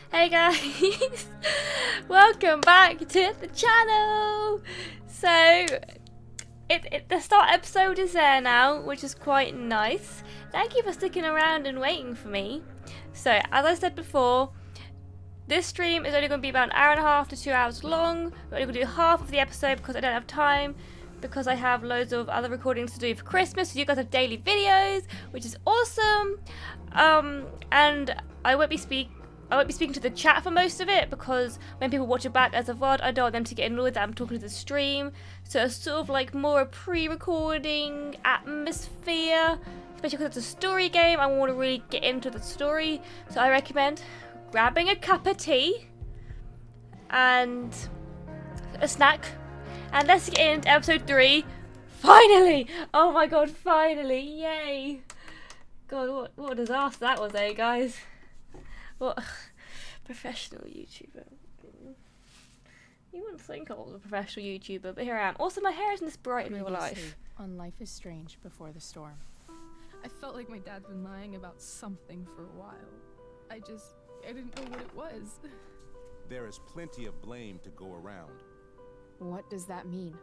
Hey guys, welcome back to the channel. So, the start episode is there now, which is quite nice. Thank you for sticking around and waiting for me. So, as I said before, this stream is only going to be about an hour and a half to 2 hours long. We're only going to do half of the episode because I don't have time, because I have loads of other recordings to do for Christmas. So you guys have daily videos, which is awesome. And I won't be speaking to the chat for most of it, because when people watch it back as a VOD, I don't want them to get annoyed that I'm talking to the stream. So it's sort of like more a pre-recording atmosphere, especially because it's a story game. I want to really get into the story. So I recommend grabbing a cup of tea and a snack, and let's get into episode 3. Finally! Oh my god, finally! Yay! God, what a disaster that was, eh, guys? What? Professional YouTuber. You wouldn't think I was a professional YouTuber, but here I am. Also, my hair isn't this bright in real life. On Life is Strange before the storm. I felt like my dad's been lying about something for a while. I didn't know what it was. There is plenty of blame to go around. What does that mean?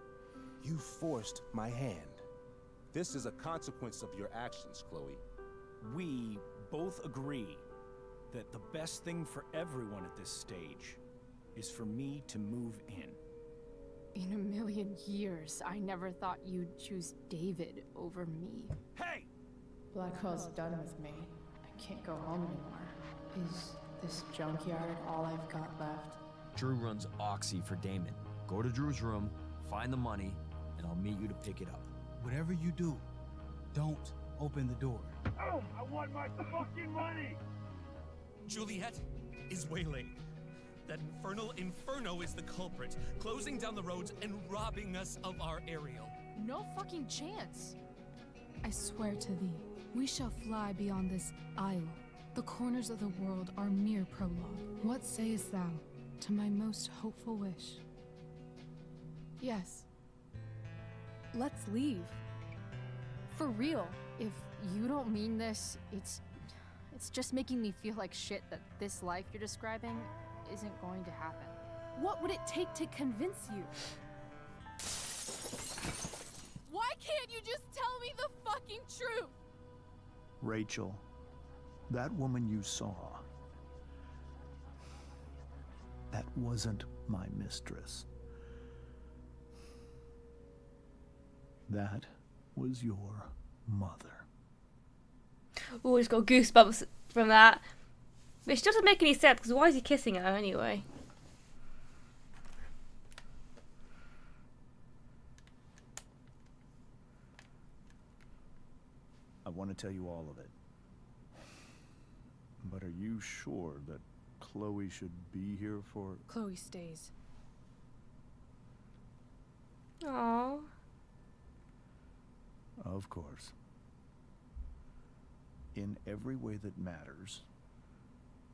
You forced my hand. This is a consequence of your actions, Chloe. We both agree that the best thing for everyone at this stage is for me to move in. In a million years, I never thought you'd choose David over me. Hey! Blackwell's done with me. I can't go home anymore. Is this junkyard all I've got left? Drew runs Oxy for Damon. Go to Drew's room, find the money, and I'll meet you to pick it up. Whatever you do, don't open the door. Oh, I want my fucking money! Juliet is waylaid. That infernal Inferno is the culprit, closing down the roads and robbing us of our Ariel. No fucking chance. I swear to thee, we shall fly beyond this isle. The corners of the world are mere prologue. What sayest thou to my most hopeful wish? Yes. Let's leave. For real. If you don't mean this, it's just making me feel like shit that this life you're describing isn't going to happen. What would it take to convince you? Why can't you just tell me the fucking truth? Rachel, that woman you saw, that wasn't my mistress. That was your mother. Oh, just got goosebumps from that. Which doesn't make any sense, because why is he kissing her anyway? I want to tell you all of it. But are you sure that Chloe should be here for... Chloe stays. Aww. Of course. In every way that matters,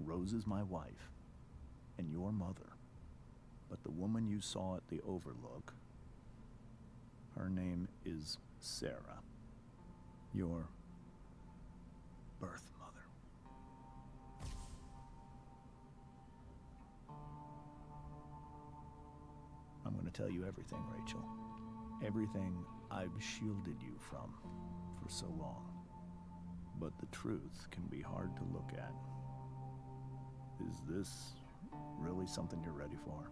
Rose is my wife and your mother. But the woman you saw at the Overlook, her name is Sarah, your birth mother. I'm going to tell you everything, Rachel. Everything I've shielded you from for so long. But the truth can be hard to look at. Is this really something you're ready for?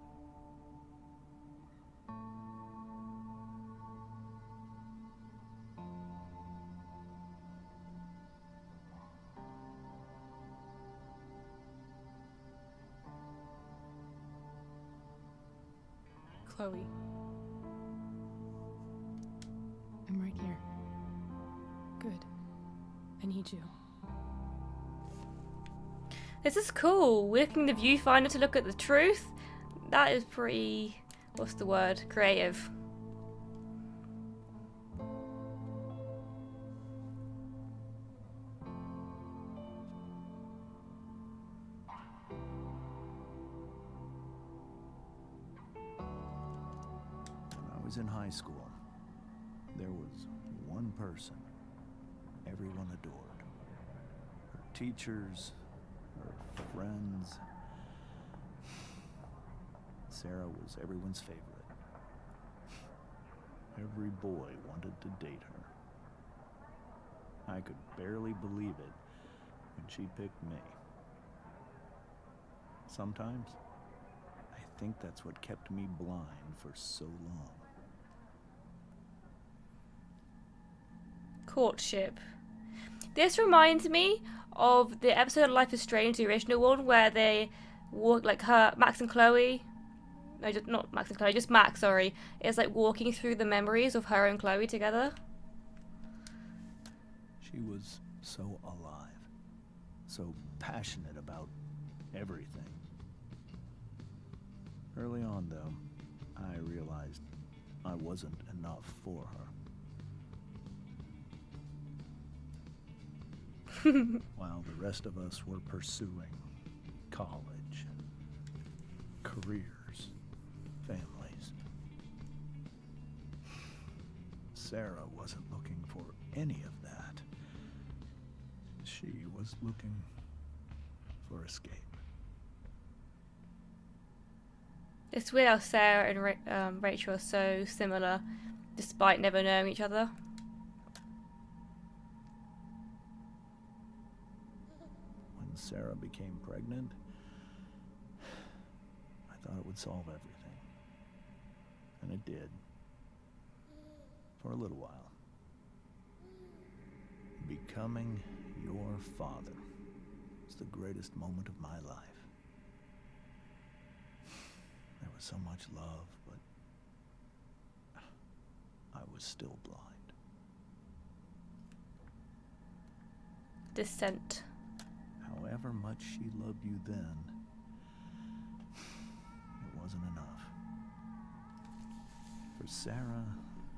Chloe. I'm right here. Good. I need you. This is cool. Working the viewfinder to look at the truth. That is pretty... what's the word? Creative. When I was in high school, there was one person everyone adored. Her teachers, her friends, Sarah was everyone's favorite. Every boy wanted to date her. I could barely believe it when she picked me. Sometimes, I think that's what kept me blind for so long. Courtship. This reminds me of the episode of Life is Strange, the original one, where they walk, like Max and Chloe. No, just not Max and Chloe, just Max, sorry. Is like walking through the memories of her and Chloe together. She was so alive, so passionate about everything. Early on, though, I realized I wasn't enough for her. While the rest of us were pursuing college, careers, families, Sarah wasn't looking for any of that. She was looking for escape. It's weird how Sarah and Rachel are so similar, despite never knowing each other. When Sarah became pregnant, I thought it would solve everything. And it did. For a little while. Becoming your father was the greatest moment of my life. There was so much love, but I was still blind. Descent. However much she loved you then, it wasn't enough. For Sarah,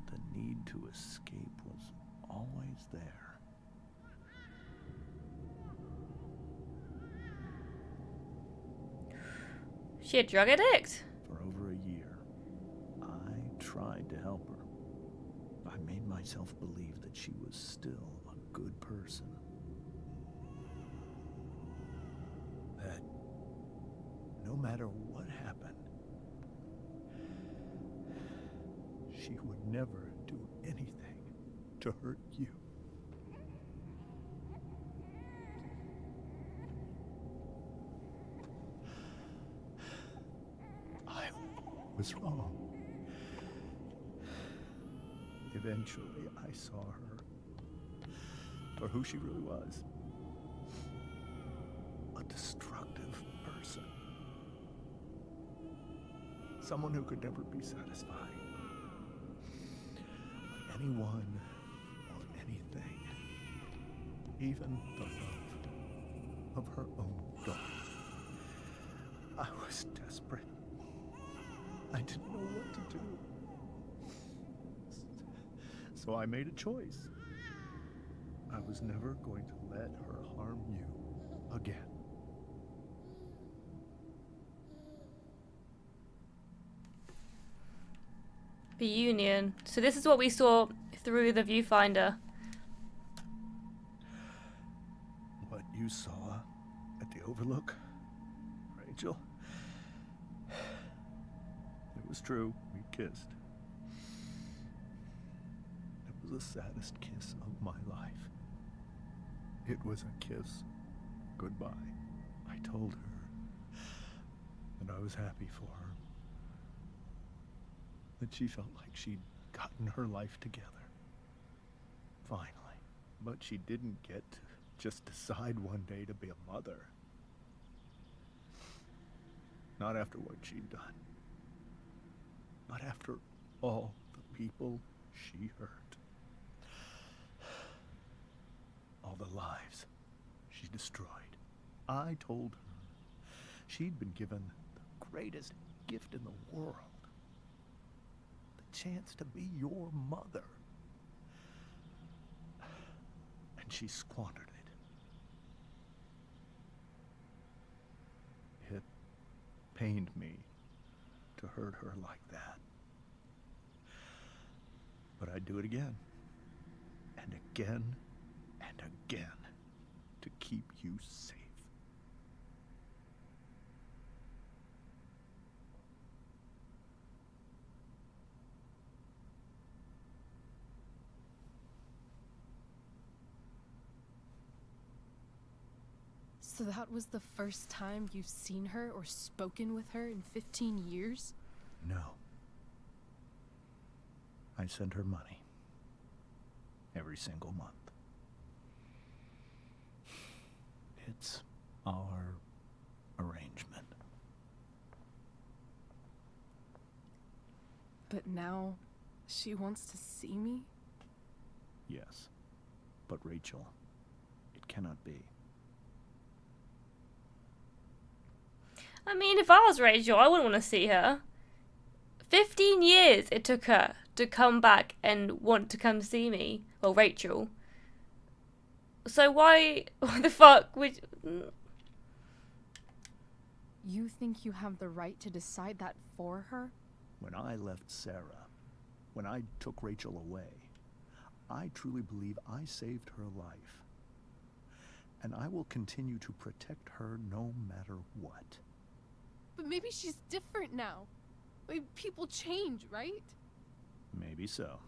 the need to escape was always there. She a drug addict? For over a year, I tried to help her. I made myself believe that she was still a good person. That no matter what happened, she would never do anything to hurt you. I was wrong. Eventually, I saw her for who she really was. A destructive person. Someone who could never be satisfied by anyone or anything. Even the love of her own daughter. I was desperate. I didn't know what to do. So I made a choice. I was never going to let her harm you again. The Union. So this is what we saw through the viewfinder. What you saw at the Overlook, Rachel, it was true. We kissed. It was the saddest kiss of my life. It was a kiss goodbye. I told her that I was happy for her. That she felt like she'd gotten her life together. Finally. But she didn't get to just decide one day to be a mother. Not after what she'd done. Not after all the people she hurt. All the lives she destroyed. I told her she'd been given the greatest gift in the world. The chance to be your mother. And she squandered it. It pained me to hurt her like that. But I'd do it again. And again. And again. To keep you safe. So that was the first time you've seen her or spoken with her in 15 years? No. I send her money. Every single month. It's our arrangement. But now, she wants to see me? Yes. But Rachel, it cannot be. I mean, if I was Rachel, I wouldn't want to see her. 15 years it took her to come back and want to come see me. Well, Rachel. So why the fuck would... You think you have the right to decide that for her? When I left Sarah, when I took Rachel away, I truly believe I saved her life. And I will continue to protect her no matter what. But maybe she's different now. Maybe people change, right? Maybe so.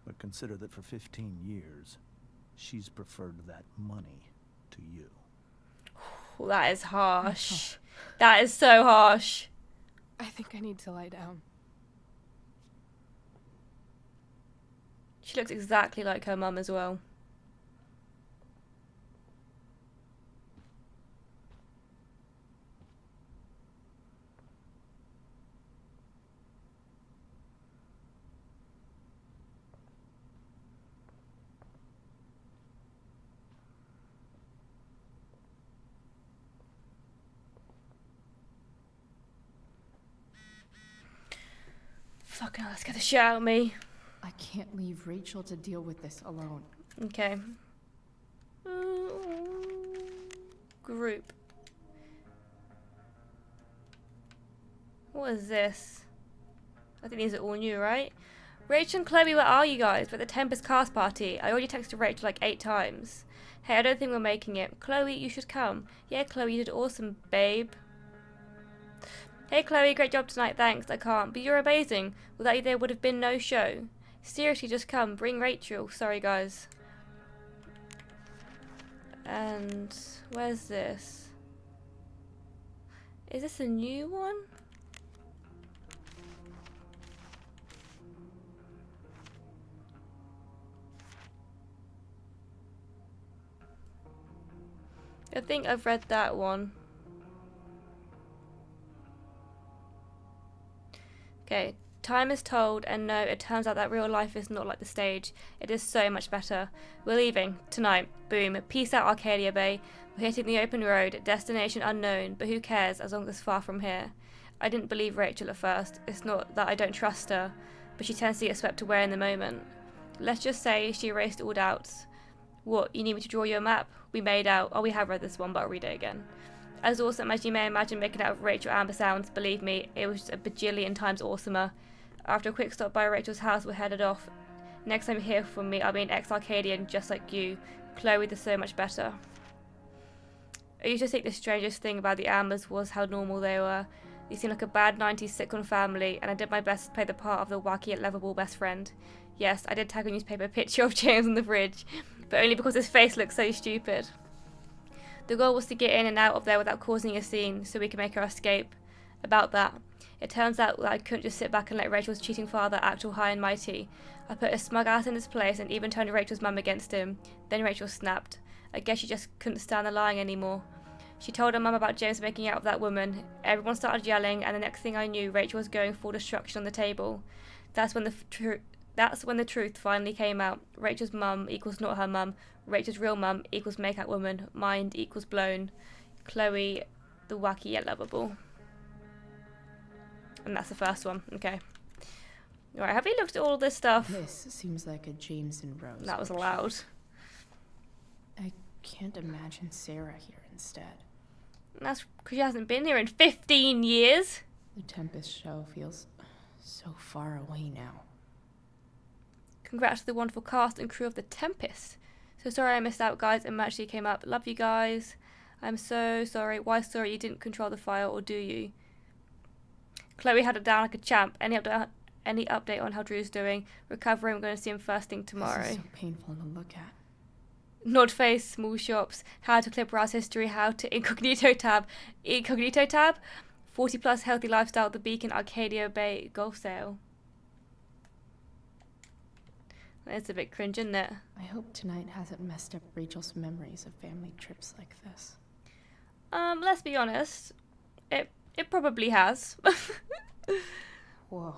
But consider that for 15 years, she's preferred that money to you. Oh, that is harsh. That is so harsh. I think I need to lie down. She looks exactly like her mum as well. Fucking hell, let's get the shit out of me. I can't leave Rachel to deal with this alone. Okay. Group. What is this? I think these are all new, right? Rachel and Chloe, where are you guys? We're at the Tempest cast party. I already texted Rachel like 8 times. Hey, I don't think we're making it. Chloe, you should come. Yeah, Chloe, you did awesome, babe. Hey, Chloe, great job tonight. Thanks, I can't. But you're amazing. Without you, there would have been no show. Seriously, just come. Bring Rachel. Sorry, guys. And where's this? Is this a new one? I think I've read that one. Okay, time is told, and no, it turns out that real life is not like the stage. It is so much better. We're leaving tonight. Boom. Peace out, Arcadia Bay. We're hitting the open road, destination unknown, but who cares as long as it's far from here. I didn't believe Rachel at first. It's not that I don't trust her, but she tends to get swept away in the moment. Let's just say she erased all doubts. What, you need me to draw you a map? We made out. Oh, we have read this one, but I'll read it again. As awesome as you may imagine making out of Rachel Amber sounds, believe me, it was a bajillion times awesomer. After a quick stop by Rachel's house, we're headed off. Next time you hear from me, I'll be an ex-Arcadian just like you. Chloe, they're so much better. I used to think the strangest thing about the Ambers was how normal they were. They seemed like a bad 90s sitcom family, and I did my best to play the part of the wacky yet lovable best friend. Yes, I did tag a newspaper picture of James on the bridge, but only because his face looked so stupid. The goal was to get in and out of there without causing a scene, so we could make our escape. About that, it turns out that I couldn't just sit back and let Rachel's cheating father act all high and mighty. I put a smug ass in his place and even turned Rachel's mum against him. Then Rachel snapped. I guess she just couldn't stand the lying anymore. She told her mum about James making out with that woman. Everyone started yelling, and the next thing I knew, Rachel was going full destruction on the table. That's when the truth finally came out. Rachel's mum equals not her mum. Rachel's real mum equals make-out woman. Mind equals blown. Chloe, the wacky yet lovable. And that's the first one. Okay. Alright, have you looked at all this stuff? This seems like a James and Rose. That was loud. I can't imagine Sarah here instead. That's because she hasn't been here in 15 years. The Tempest show feels so far away now. Congrats to the wonderful cast and crew of The Tempest. So sorry I missed out, guys. It actually came up. Love you guys. I'm so sorry. Why sorry you didn't control the file, or do you? Chloe had it down like a champ. Any update on how Drew's doing? Recovering. I'm going to see him first thing tomorrow. This is so painful to look at. Nod face, small shops, how to clip browse history, how to incognito tab, 40 plus healthy lifestyle, the Beacon, Arcadia Bay, golf sale. It's a bit cringe, isn't it? I hope tonight hasn't messed up Rachel's memories of family trips like this. Let's be honest. It probably has. Whoa.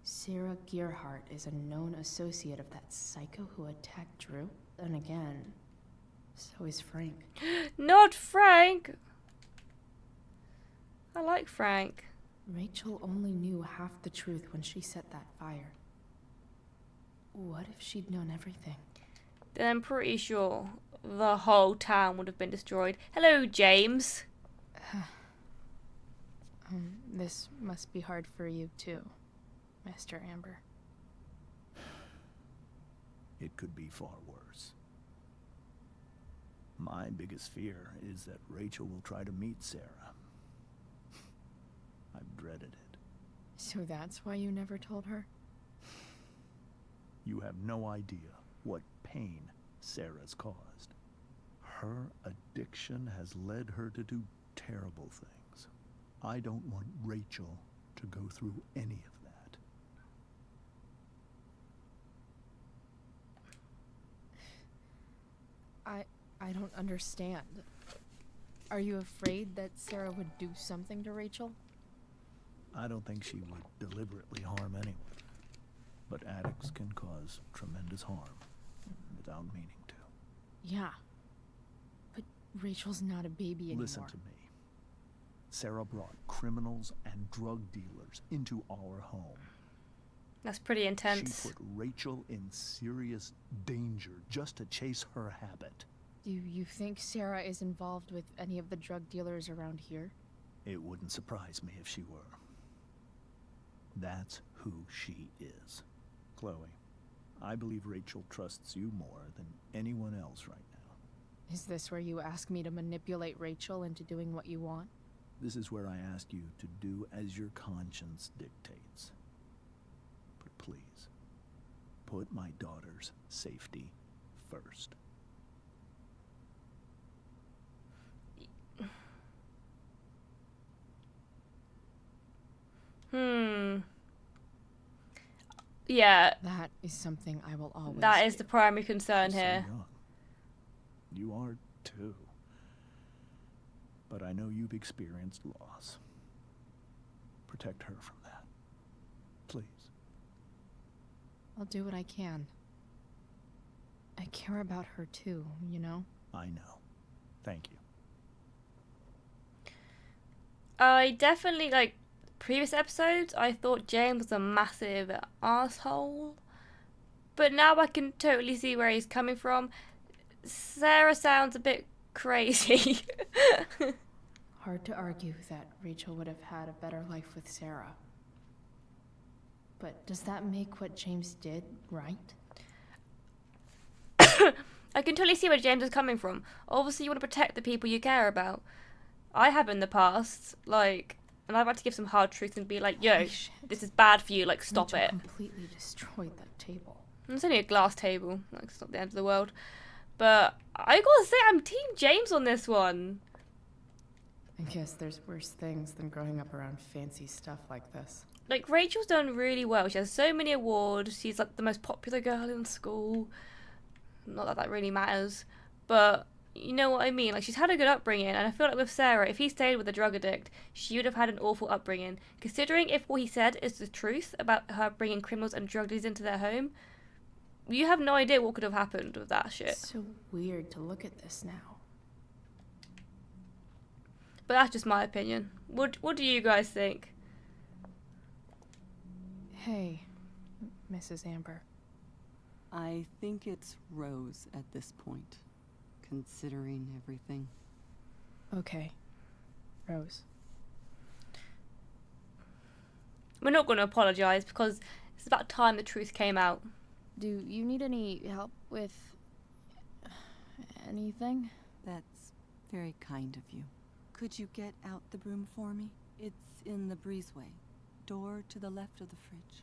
Sarah Gearhart is a known associate of that psycho who attacked Drew. And again, so is Frank. Not Frank! I like Frank. Rachel only knew half the truth when she set that fire. What if she'd known everything? Then I'm pretty sure the whole town would have been destroyed. Hello, James. This must be hard for you too, Mr. Amber. It could be far worse. My biggest fear is that Rachel will try to meet Sarah. I've dreaded it. So that's why you never told her? You have no idea what pain Sarah's caused. Her addiction has led her to do terrible things. I don't want Rachel to go through any of that. I don't understand. Are you afraid that Sarah would do something to Rachel? I don't think she would deliberately harm anyone. But addicts can cause tremendous harm without meaning to. Yeah. But Rachel's not a baby anymore. Listen to me. Sarah brought criminals and drug dealers into our home. That's pretty intense. She put Rachel in serious danger just to chase her habit. Do you think Sarah is involved with any of the drug dealers around here? It wouldn't surprise me if she were. That's who she is. Chloe, I believe Rachel trusts you more than anyone else right now. Is this where you ask me to manipulate Rachel into doing what you want? This is where I ask you to do as your conscience dictates. But please, put my daughter's safety first. Yeah. That is something I will always That is do. the primary concern She's here. so young. You are too. But I know you've experienced loss. Protect her from that. Please. I'll do what I can. I care about her too, you know? I know. Thank you. I definitely, like, previous episodes, I thought James was a massive asshole. But now I can totally see where he's coming from. Sarah sounds a bit crazy. Hard to argue that Rachel would have had a better life with Sarah. But does that make what James did right? I can totally see where James is coming from. Obviously, you want to protect the people you care about. I have in the past, like, and I've had to give some hard truth and be like, yo, Holy shit. this is bad for you, like, stop Rachel it. completely destroyed that table. It's only a glass table, like, it's not the end of the world. But I gotta say, I'm Team James on this one. I guess there's worse things than growing up around fancy stuff like this. Like, Rachel's done really well. She has so many awards. She's, like, the most popular girl in school. Not that that really matters. But you know what I mean? Like, she's had a good upbringing. And I feel like with Sarah, if he stayed with a drug addict, she would have had an awful upbringing. Considering if what he said is the truth about her bringing criminals and drug dealers into their home, you have no idea what could have happened with that shit. It's so weird to look at this now. But that's just my opinion. What do you guys think? Hey, Mrs. Amber. I think it's Rose at this point, considering everything. Okay. Rose. We're not going to apologise because it's about time the truth came out. Do you need any help with anything? That's very kind of you. Could you get out the broom for me? It's in the breezeway. Door to the left of the fridge.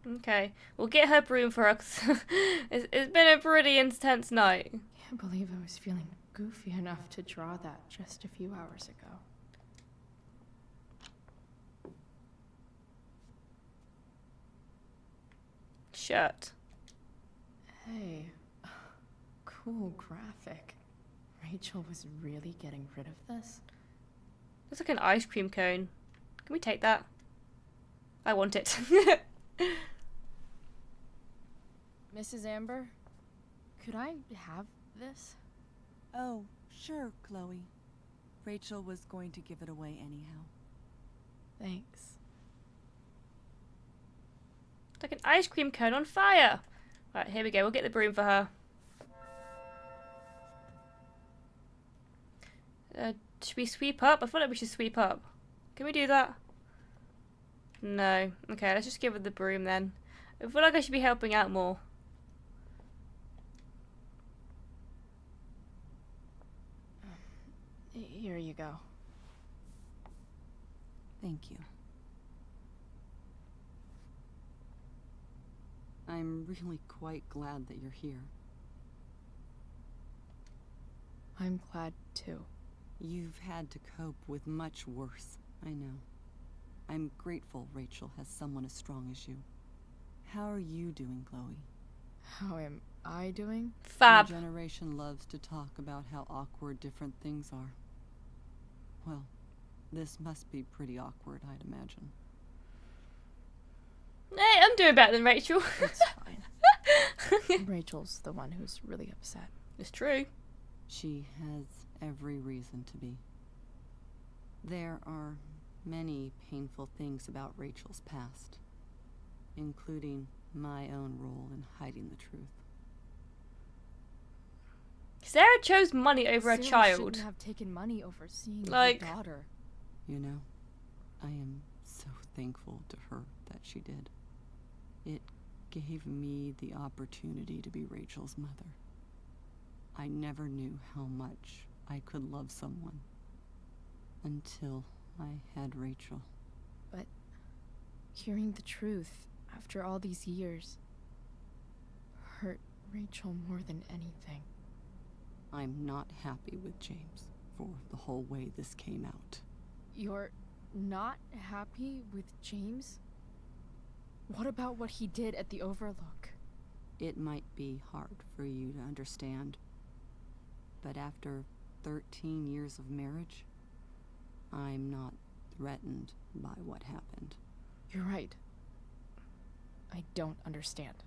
Okay, we'll get her broom for her. 'Cause it's been a pretty intense night. Can't believe I was feeling goofy enough to draw that just a few hours ago. Shirt. Hey, cool graphic. Rachel was really getting rid of this? Looks like an ice cream cone. Can we take that? I want it. Mrs. Amber, could I have this? Oh, sure, Chloe. Rachel was going to give it away anyhow. Thanks. It's like an ice cream cone on fire. Right, here we go. We'll get the broom for her. Should we sweep up? I feel like we should sweep up. Can we do that? No. Okay, let's just give her the broom then. I feel like I should be helping out more. Here you go. Thank you. I'm really quite glad that you're here. I'm glad too. You've had to cope with much worse, I know. I'm grateful Rachel has someone as strong as you. How are you doing, Chloe? How am I doing? Fab. Your generation loves to talk about how awkward different things are. Well, this must be pretty awkward, I'd imagine. Hey, I'm doing better than Rachel. It's fine. Rachel's the one who's really upset. It's true. She has every reason to be. There are many painful things about Rachel's past, including my own role in hiding the truth. Sarah chose money over a Sarah child. shouldn't have taken money over seeing Like- her daughter. You know, I am so thankful to her that she did. It gave me the opportunity to be Rachel's mother. I never knew how much I could love someone until I had Rachel. But hearing the truth after all these years hurt Rachel more than anything. I'm not happy with James for the whole way this came out. You're not happy with James? What about what he did at the Overlook? It might be hard for you to understand, but after 13 years of marriage, I'm not threatened by what happened. You're right. I don't understand.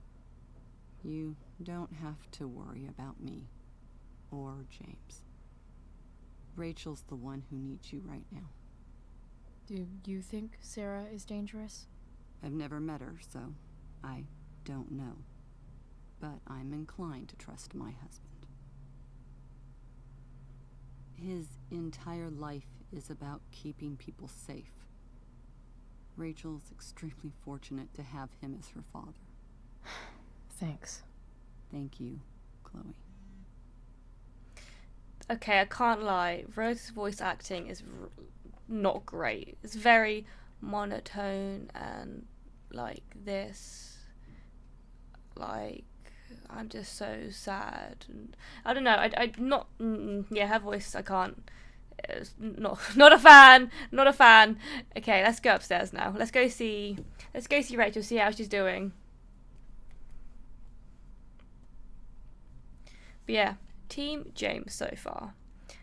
You don't have to worry about me or James. Rachel's the one who needs you right now. Do you think Sarah is dangerous? I've never met her, so I don't know. But I'm inclined to trust my husband. His entire life is about keeping people safe. Rachel's extremely fortunate to have him as her father. Thanks. Thank you, Chloe. Okay, I can't lie. Rose's voice acting is not great. It's very monotone and like this. Like, I'm just so sad. And I don't know. I not. Yeah, her voice. I can't. It's not a fan. Not a fan. Okay, let's go upstairs now. Let's go see Rachel. See how she's doing. But yeah. Team James so far.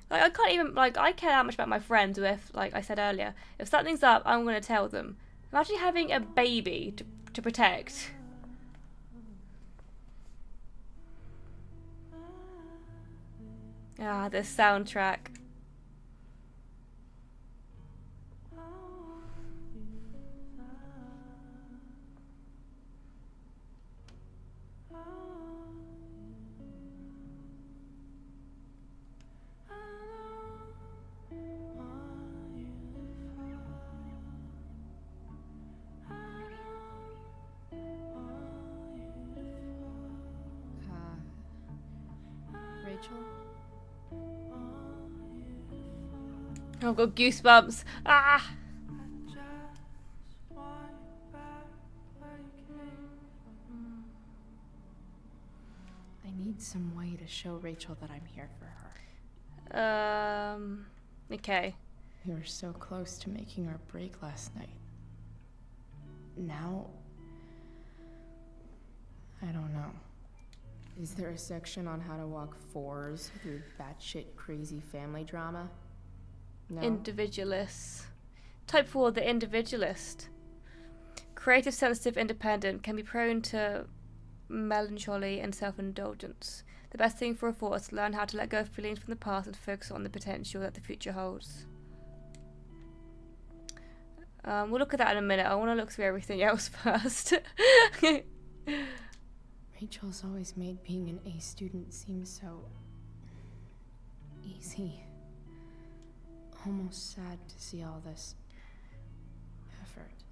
Like, I can't even, like, I care that much about my friends with, like I said earlier, if something's up, I'm going to tell them. Imagine having a baby to protect. Ah, this soundtrack. Rachel? I've got goosebumps. Ah! need some way to show Rachel that I'm here for her. Okay. We were so close to making our break last night. Now, I don't know. Is there a section on how to walk fours through batshit crazy family drama? No? Individualist. Type 4, the individualist. Creative, sensitive, independent, can be prone to melancholy and self-indulgence. The best thing for a 4 is to learn how to let go of feelings from the past and focus on the potential that the future holds. We'll look at that in a minute. I want to look through everything else first. Rachel's always made being an A student seem so easy. Almost sad to see all this effort.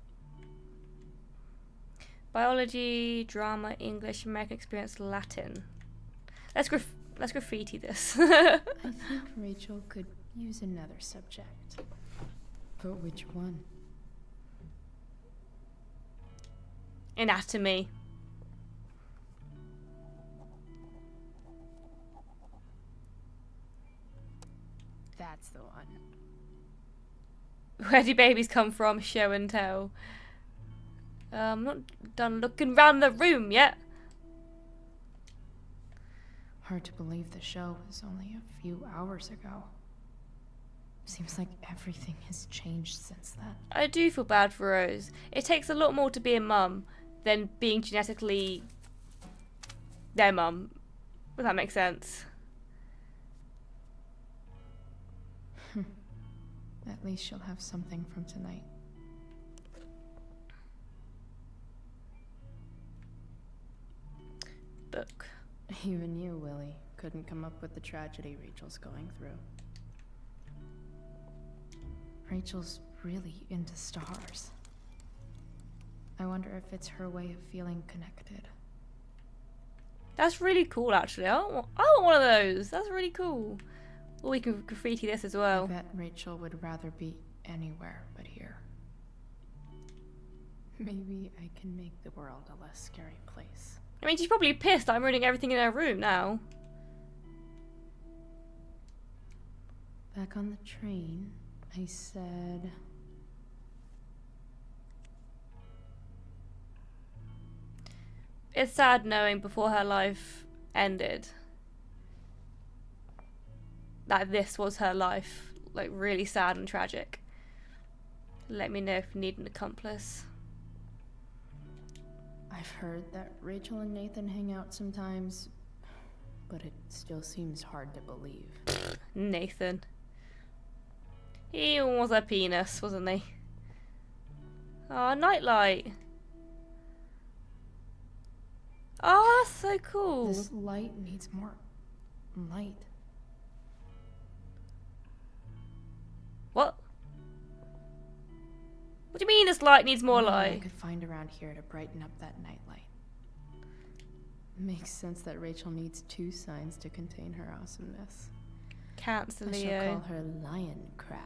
Biology, drama, English, American experience, Latin. Let's graffiti this. I think Rachel could use another subject. But which one? Anatomy. That's the one. Where do babies come from? Show and tell. I'm not done looking round the room yet. Hard to believe the show was only a few hours ago. Seems like everything has changed since then. I do feel bad for Rose. It takes a lot more to be a mum than being genetically their mum. Does that make sense? At least she'll have something from tonight. Book. Even you, Willie, couldn't come up with the tragedy Rachel's going through. Rachel's really into stars. I wonder if it's her way of feeling connected. That's really cool, actually. I want one of those. That's really cool. Well, we can graffiti this as well. I bet Rachel would rather be anywhere but here. Maybe I can make the world a less scary place. I mean, she's probably pissed that I'm ruining everything in her room now. Back on the train, I said... It's sad knowing before her life ended that this was her life. Like, really sad and tragic. Let me know if you need an accomplice. I've heard that Rachel and Nathan hang out sometimes, but it still seems hard to believe. Nathan. He was a penis, wasn't he? Oh, nightlight. Oh, that's so cool. This light needs more light. What? What do you mean this light needs more What light? I could find around here to brighten up that nightlight. Makes sense that Rachel needs 2 signs to contain her awesomeness. Cancer, I shall Leo. call her Lion Crab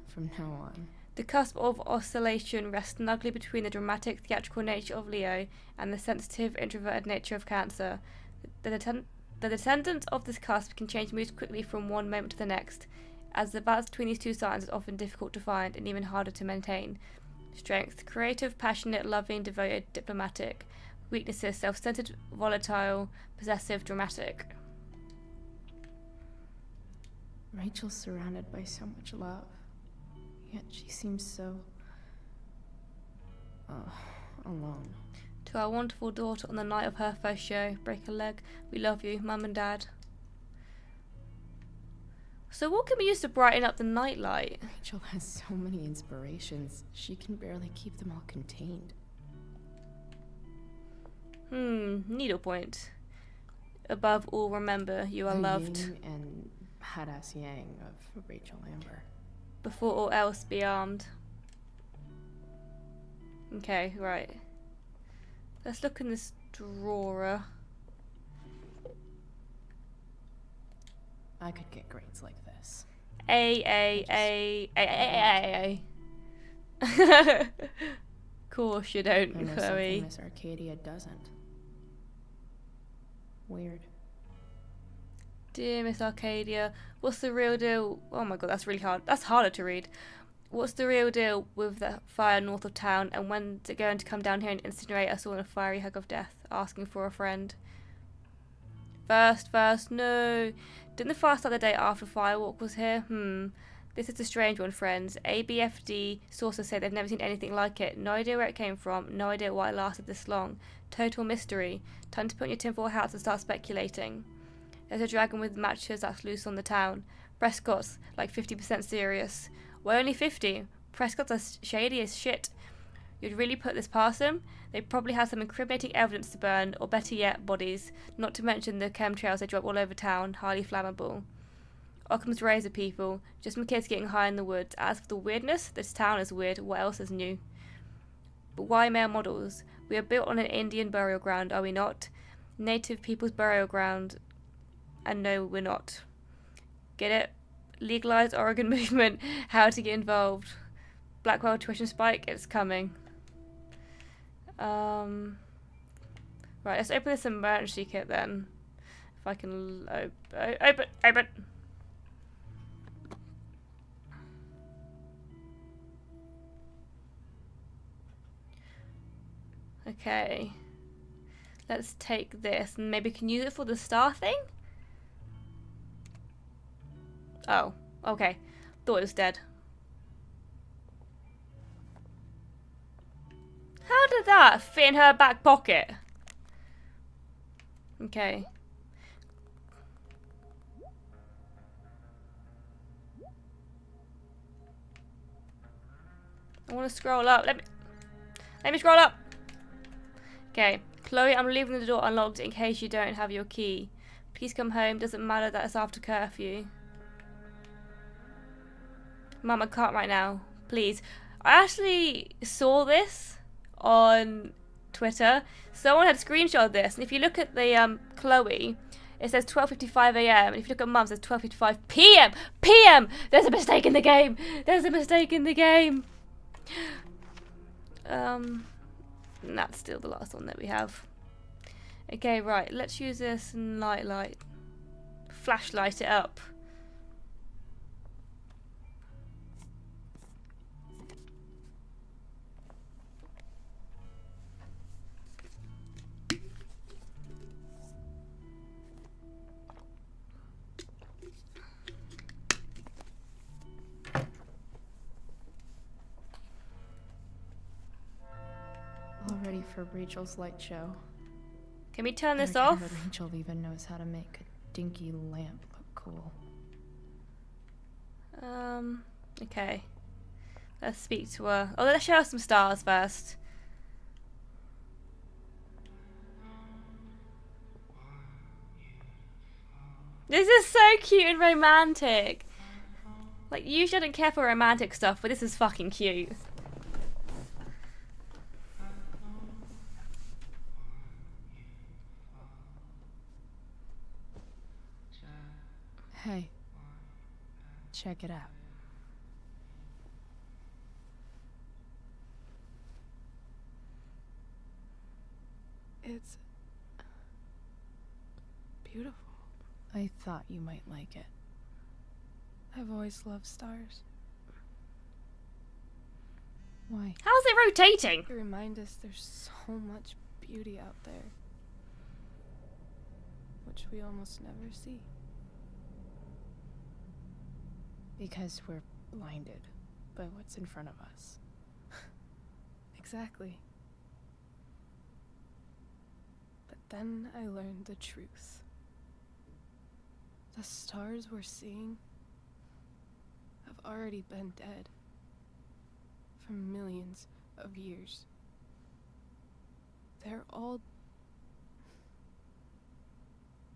from now on. The cusp of oscillation rests snugly between the dramatic, theatrical nature of Leo and the sensitive, introverted nature of Cancer. The descendants of this cusp can change moods quickly from one moment to the next, as the balance between these 2 signs is often difficult to find and even harder to maintain. Strength: creative, passionate, loving, devoted, diplomatic. Weaknesses: self-centered, volatile, possessive, dramatic. Rachel's surrounded by so much love, yet she seems so... alone. To our wonderful daughter on the night of her first show, break a leg. We love you, Mum and Dad. So what can we use to brighten up the nightlight? Rachel has so many inspirations, she can barely keep them all contained. Needlepoint. Above all, remember, you are The loved. yin and badass yang of Rachel Amber. Before all else, be armed. Okay, right. Let's look in this drawer. I could get grades like this. A. Course you don't, I know Chloe. something Miss Arcadia doesn't. Weird. Dear Miss Arcadia, what's the real deal? Oh my god, that's really hard. That's harder to read. What's the real deal with the fire north of town, and when's it going to come down here and incinerate us all in a fiery hug of death? Asking for a friend. First, no. Didn't the fire start the day after Firewalk was here? This is a strange one, friends. ABFD sources say they've never seen anything like it. No idea where it came from. No idea why it lasted this long. Total mystery. Time to put on your tinfoil hats and start speculating. There's a dragon with matches that's loose on the town. Prescott's like 50% serious. Why only 50? Prescott's as shady as shit. You'd really put this past them? They probably have some incriminating evidence to burn, or better yet, bodies. Not to mention the chemtrails they drop all over town, highly flammable. Occam's razor, people. Just some kids getting high in the woods. As for the weirdness, this town is weird. What else is new? But why male models? We are built on an Indian burial ground, are we not? Native people's burial ground. And no, we're not. Get it? Legalized Oregon movement. How to get involved. Blackwell tuition spike. It's coming. Right, let's open this emergency kit then. If I can open. Okay. Let's take this and maybe can use it for the star thing? Oh, okay. Thought it was dead. How did that fit in her back pocket? Okay. I want to scroll up. Let me scroll up. Okay. Chloe, I'm leaving the door unlocked in case you don't have your key. Please come home. Doesn't matter that it's after curfew. Mum, I can't right now. Please. I actually saw this on Twitter. Someone had screenshotted this, and if you look at the Chloe, it says 12:55 a.m. and if you look at Mum's, it says 12:55 p.m. p.m. There's a mistake in the game. There's a mistake in the game. And that's still the last one that we have. Okay, right. Let's use this and flashlight it up. All ready for Rachel's light show. Can we turn this Never off? counted Rachel even knows how to make a dinky lamp look cool. Okay. Let's speak to her. Oh, let's show her some stars first. This is so cute and romantic. Like, usually I don't care for romantic stuff, but this is fucking cute. Hey, check it out. It's beautiful. I thought you might like it. I've always loved stars. Why? How's it rotating? They remind us there's so much beauty out there, which we almost never see. Because we're blinded by what's in front of us. Exactly. But then I learned the truth. The stars we're seeing have already been dead for millions of years. They're all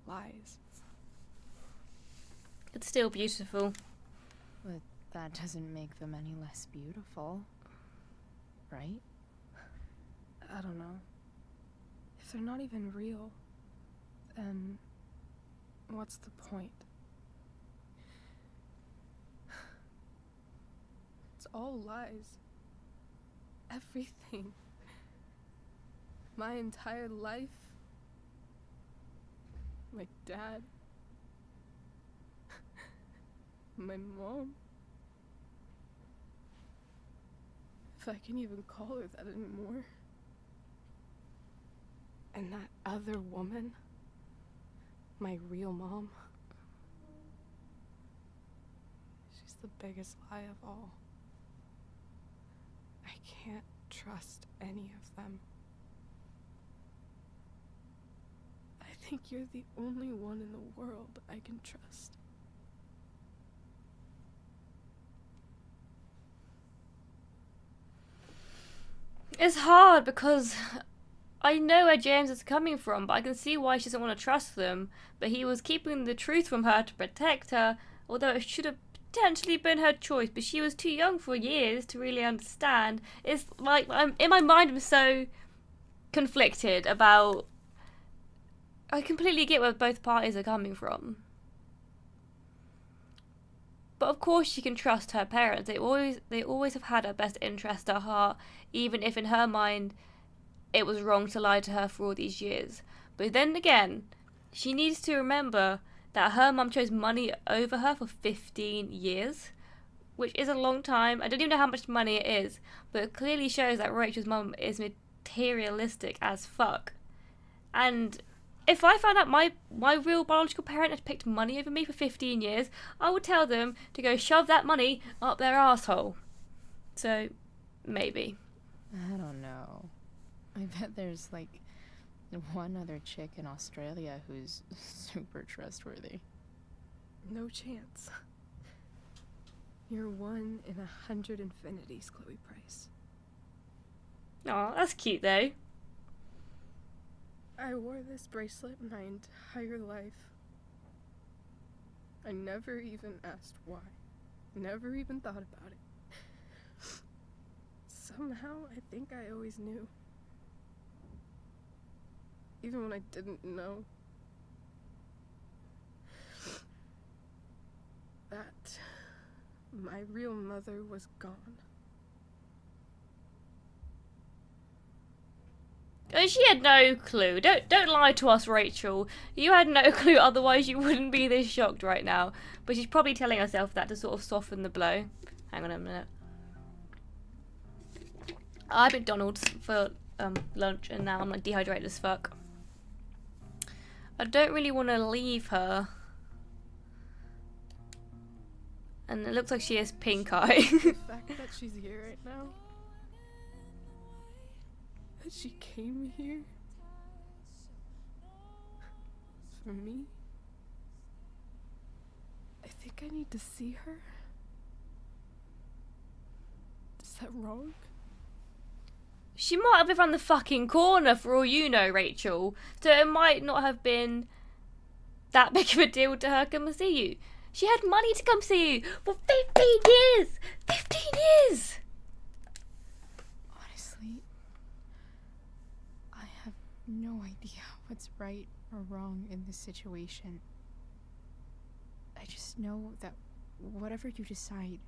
lies. It's still beautiful. But that doesn't make them any less beautiful, right? I don't know. If they're not even real, then what's the point? It's all lies. Everything. My entire life. My dad. My mom. If I can even call her that anymore. And that other woman, my real mom, she's the biggest lie of all. I can't trust any of them. I think you're the only one in the world I can trust. It's hard because I know where James is coming from, but I can see why she doesn't want to trust them. But he was keeping the truth from her to protect her, although it should have potentially been her choice, but she was too young for years to really understand. It's like, in my mind, I'm so conflicted about... I completely get where both parties are coming from. But of course she can trust her parents. They always have had her best interest at heart, even if in her mind it was wrong to lie to her for all these years. But then again, she needs to remember that her mum chose money over her for 15 years, which is a long time. I don't even know how much money it is, but it clearly shows that Rachel's mum is materialistic as fuck. And if I found out my real biological parent had picked money over me for 15 years, I would tell them to go shove that money up their asshole. So, maybe. I don't know. I bet there's like one other chick in Australia who's super trustworthy. No chance. You're 1 in 100 infinities, Chloe Price. Aw, that's cute though. I wore this bracelet my entire life. I never even asked why. Never even thought about it. Somehow, I think I always knew. Even when I didn't know. That my real mother was gone. And she had no clue. Don't lie to us, Rachel. You had no clue, otherwise you wouldn't be this shocked right now. But she's probably telling herself that to sort of soften the blow. Hang on a minute. I had McDonald's for lunch and now I'm like dehydrated as fuck. I don't really want to leave her. And it looks like she has pink eye. The fact that she's here right now. That she came here for me. I think I need to see her. Is that wrong? She might have been around the fucking corner for all you know, Rachel. So it might not have been that big of a deal to her come and see you. She had money to come see you for 15 years! 15 years! Honestly, I have no idea what's right or wrong in this situation. I just know that whatever you decide,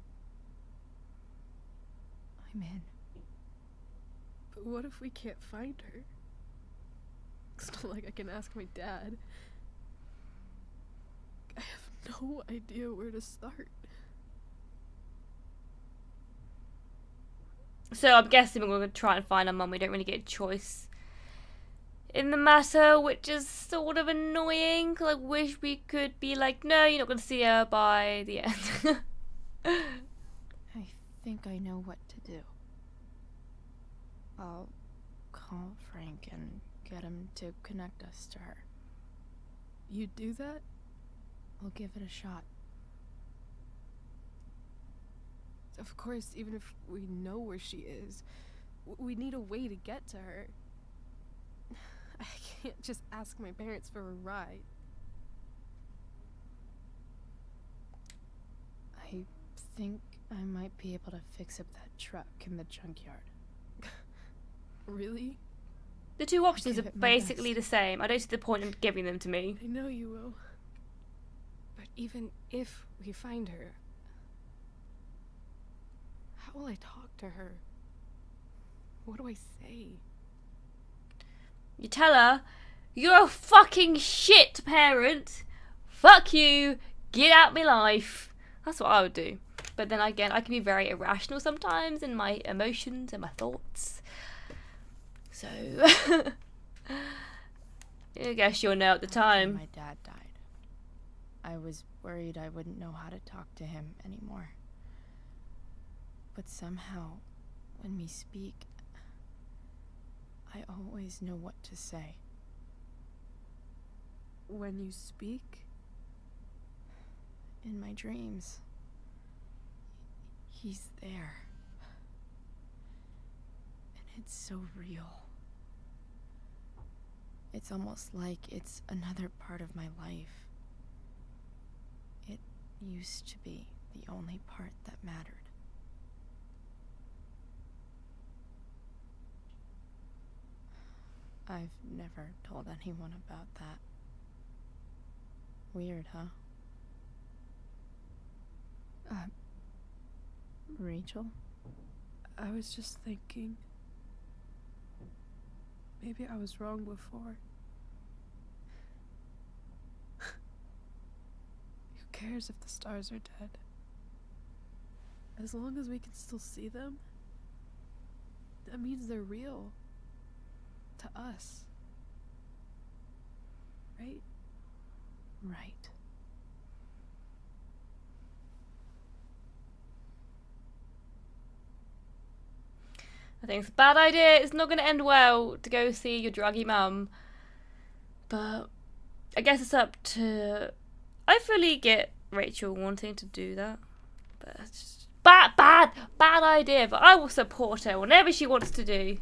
I'm in. But what if we can't find her? It's not like I can ask my dad. I have no idea where to start. So I'm guessing we're going to try and find our mum. We don't really get a choice in the matter, which is sort of annoying, because I wish we could be like, no, you're not going to see her by the end. I think I know what to do. I'll call Frank and get him to connect us to her. You do that? I'll give it a shot. Of course, even if we know where she is, we need a way to get to her. I can't just ask my parents for a ride. I think I might be able to fix up that truck in the junkyard. Really? The two options are Give it my basically the same. I don't see the point in giving them to me. I know you will. But even if we find her, how will I talk to her? What do I say? You tell her, you're a fucking shit parent. Fuck you. Get out my life. That's what I would do. But then again, I can be very irrational sometimes in my emotions and my thoughts. So, I guess you'll know at the time. My dad died. I was worried I wouldn't know how to talk to him anymore. But somehow, when we speak, I always know what to say. When you speak? In my dreams. He's there. And it's so real. It's almost like it's another part of my life. It used to be the only part that mattered. I've never told anyone about that. Weird, huh? Rachel? I was just thinking. Maybe I was wrong before. Who cares if the stars are dead? As long as we can still see them, that means they're real. To us. Right? Right. I think it's a bad idea. It's not going to end well to go see your druggy mum. But I guess it's up to... I fully get Rachel wanting to do that. But it's just bad idea. But I will support her whenever she wants to do.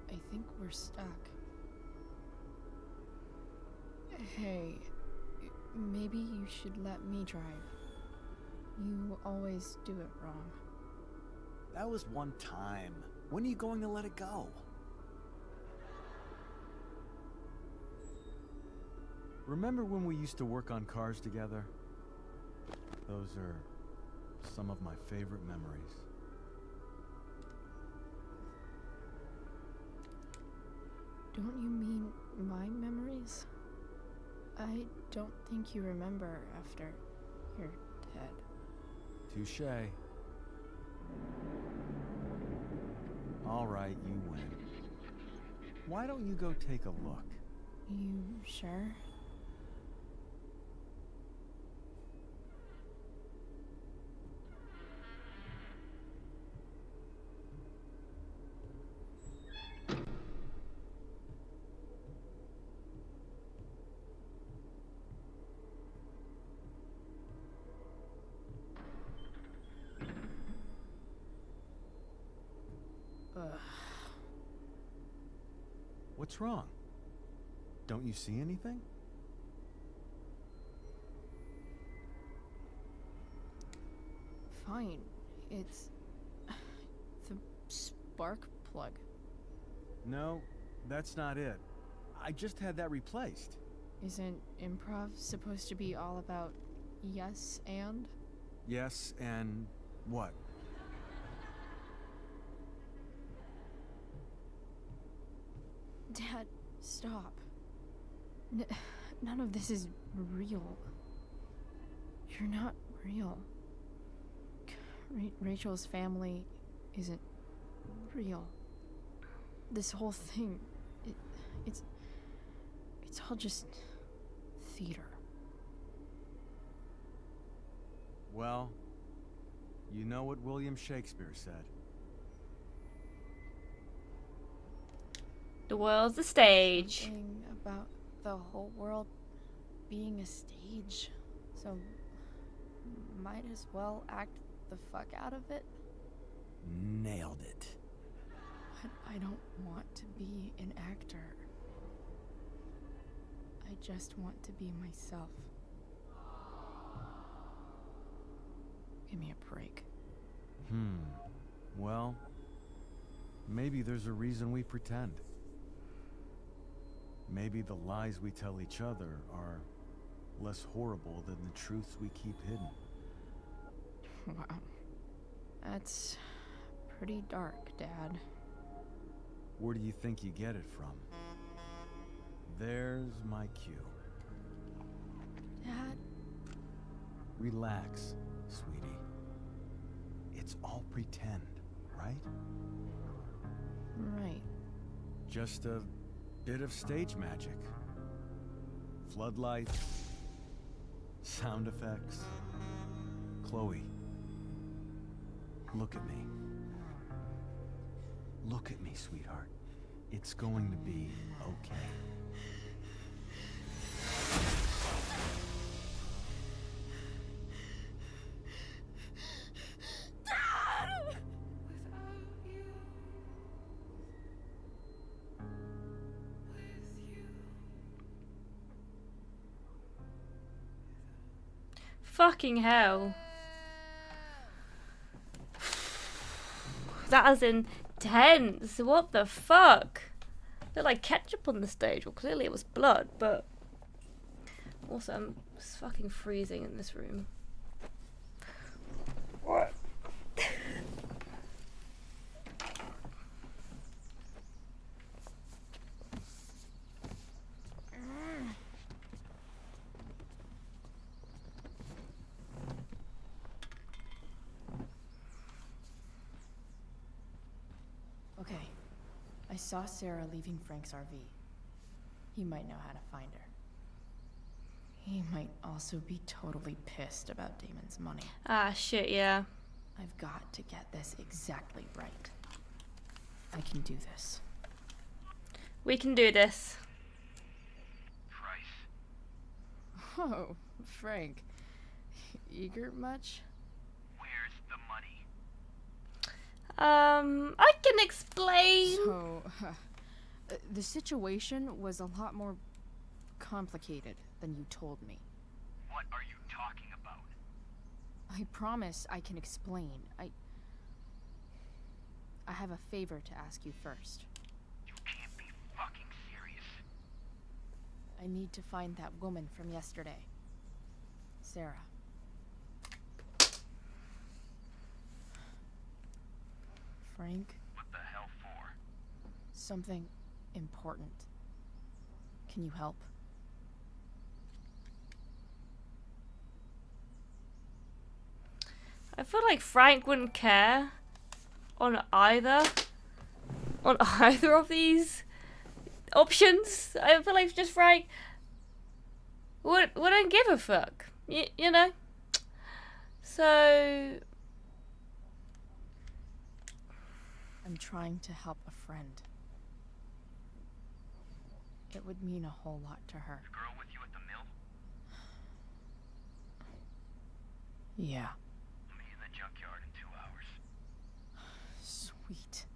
I think we're stuck. Hey, maybe you should let me drive. You always do it wrong. That was one time. When are you going to let it go? Remember when we used to work on cars together? Those are some of my favorite memories. Don't you mean my memories? I don't think you remember after you're dead. Touché. All right, you win. Why don't you go take a look? You sure? What's wrong? Don't you see anything? Fine. It's the spark plug. No, that's not it. I just had that replaced. Isn't improv supposed to be all about yes and? Yes, and what? Dad, stop. None of this is real. You're not real. Rachel's family isn't real. This whole thing, it's all just theater. Well, you know what William Shakespeare said. The world's a stage. Something about the whole world being a stage. So, might as well act the fuck out of it. Nailed it. But I don't want to be an actor. I just want to be myself. Well, maybe there's a reason we pretend. Maybe the lies we tell each other are less horrible than the truths we keep hidden. Wow. That's pretty dark, Dad. Where do you think you get it from? There's my cue. Dad? Relax, sweetie. It's all pretend, right? Right. Just a bit of stage magic. Floodlights, sound effects. Chloe, look at me. Look at me, sweetheart. It's going to be okay. Fucking hell. That is intense. What the fuck? Looked like ketchup on the stage. Well, clearly it was blood, but also I'm fucking freezing in this room. What? Okay. I saw Sarah leaving Frank's RV. He might know how to find her. He might also be totally pissed about Damon's money. Ah, shit, yeah. I've got to get this exactly right. I can do this. We can do this. Oh, Frank. Eager much? Where's the money? I can explain. So, the situation was a lot more complicated than you told me. What are you talking about? I promise I can explain. I have a favor to ask you first. You can't be fucking serious. I need to find that woman from yesterday. Sarah. Frank? What the hell for? Something important. Can you help? I feel like Frank wouldn't care on either of these options. I feel like just Frank wouldn't give a fuck. You know? So I'm trying to help a friend. It would mean a whole lot to her. The girl with you at the mill? Yeah. I'll meet you in the junkyard in 2 hours. Sweet.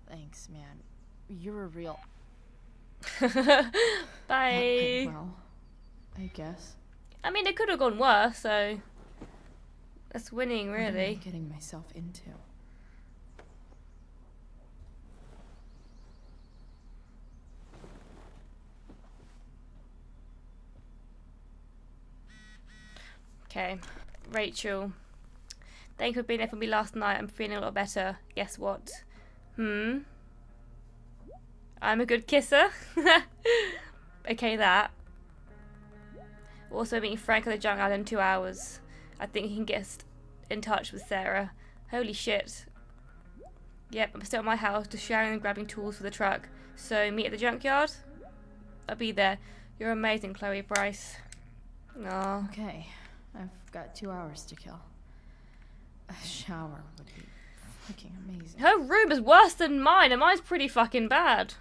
Thanks, man. You're a real... Bye. Well, I guess. I mean, it could have gone worse, so that's winning, What am I really. getting myself into? Okay, Rachel. Thank you for being there for me last night. I'm feeling a lot better. Guess what? I'm a good kisser. Okay, that. Also meeting Frank at the junkyard in 2 hours. I think he can get in touch with Sarah. Holy shit. Yep, I'm still at my house, just showering and grabbing tools for the truck. So, meet at the junkyard? I'll be there. You're amazing, Chloe Bryce. Aww. Okay, I've got 2 hours to kill. A shower would be fucking amazing. Her room is worse than mine, and mine's pretty fucking bad.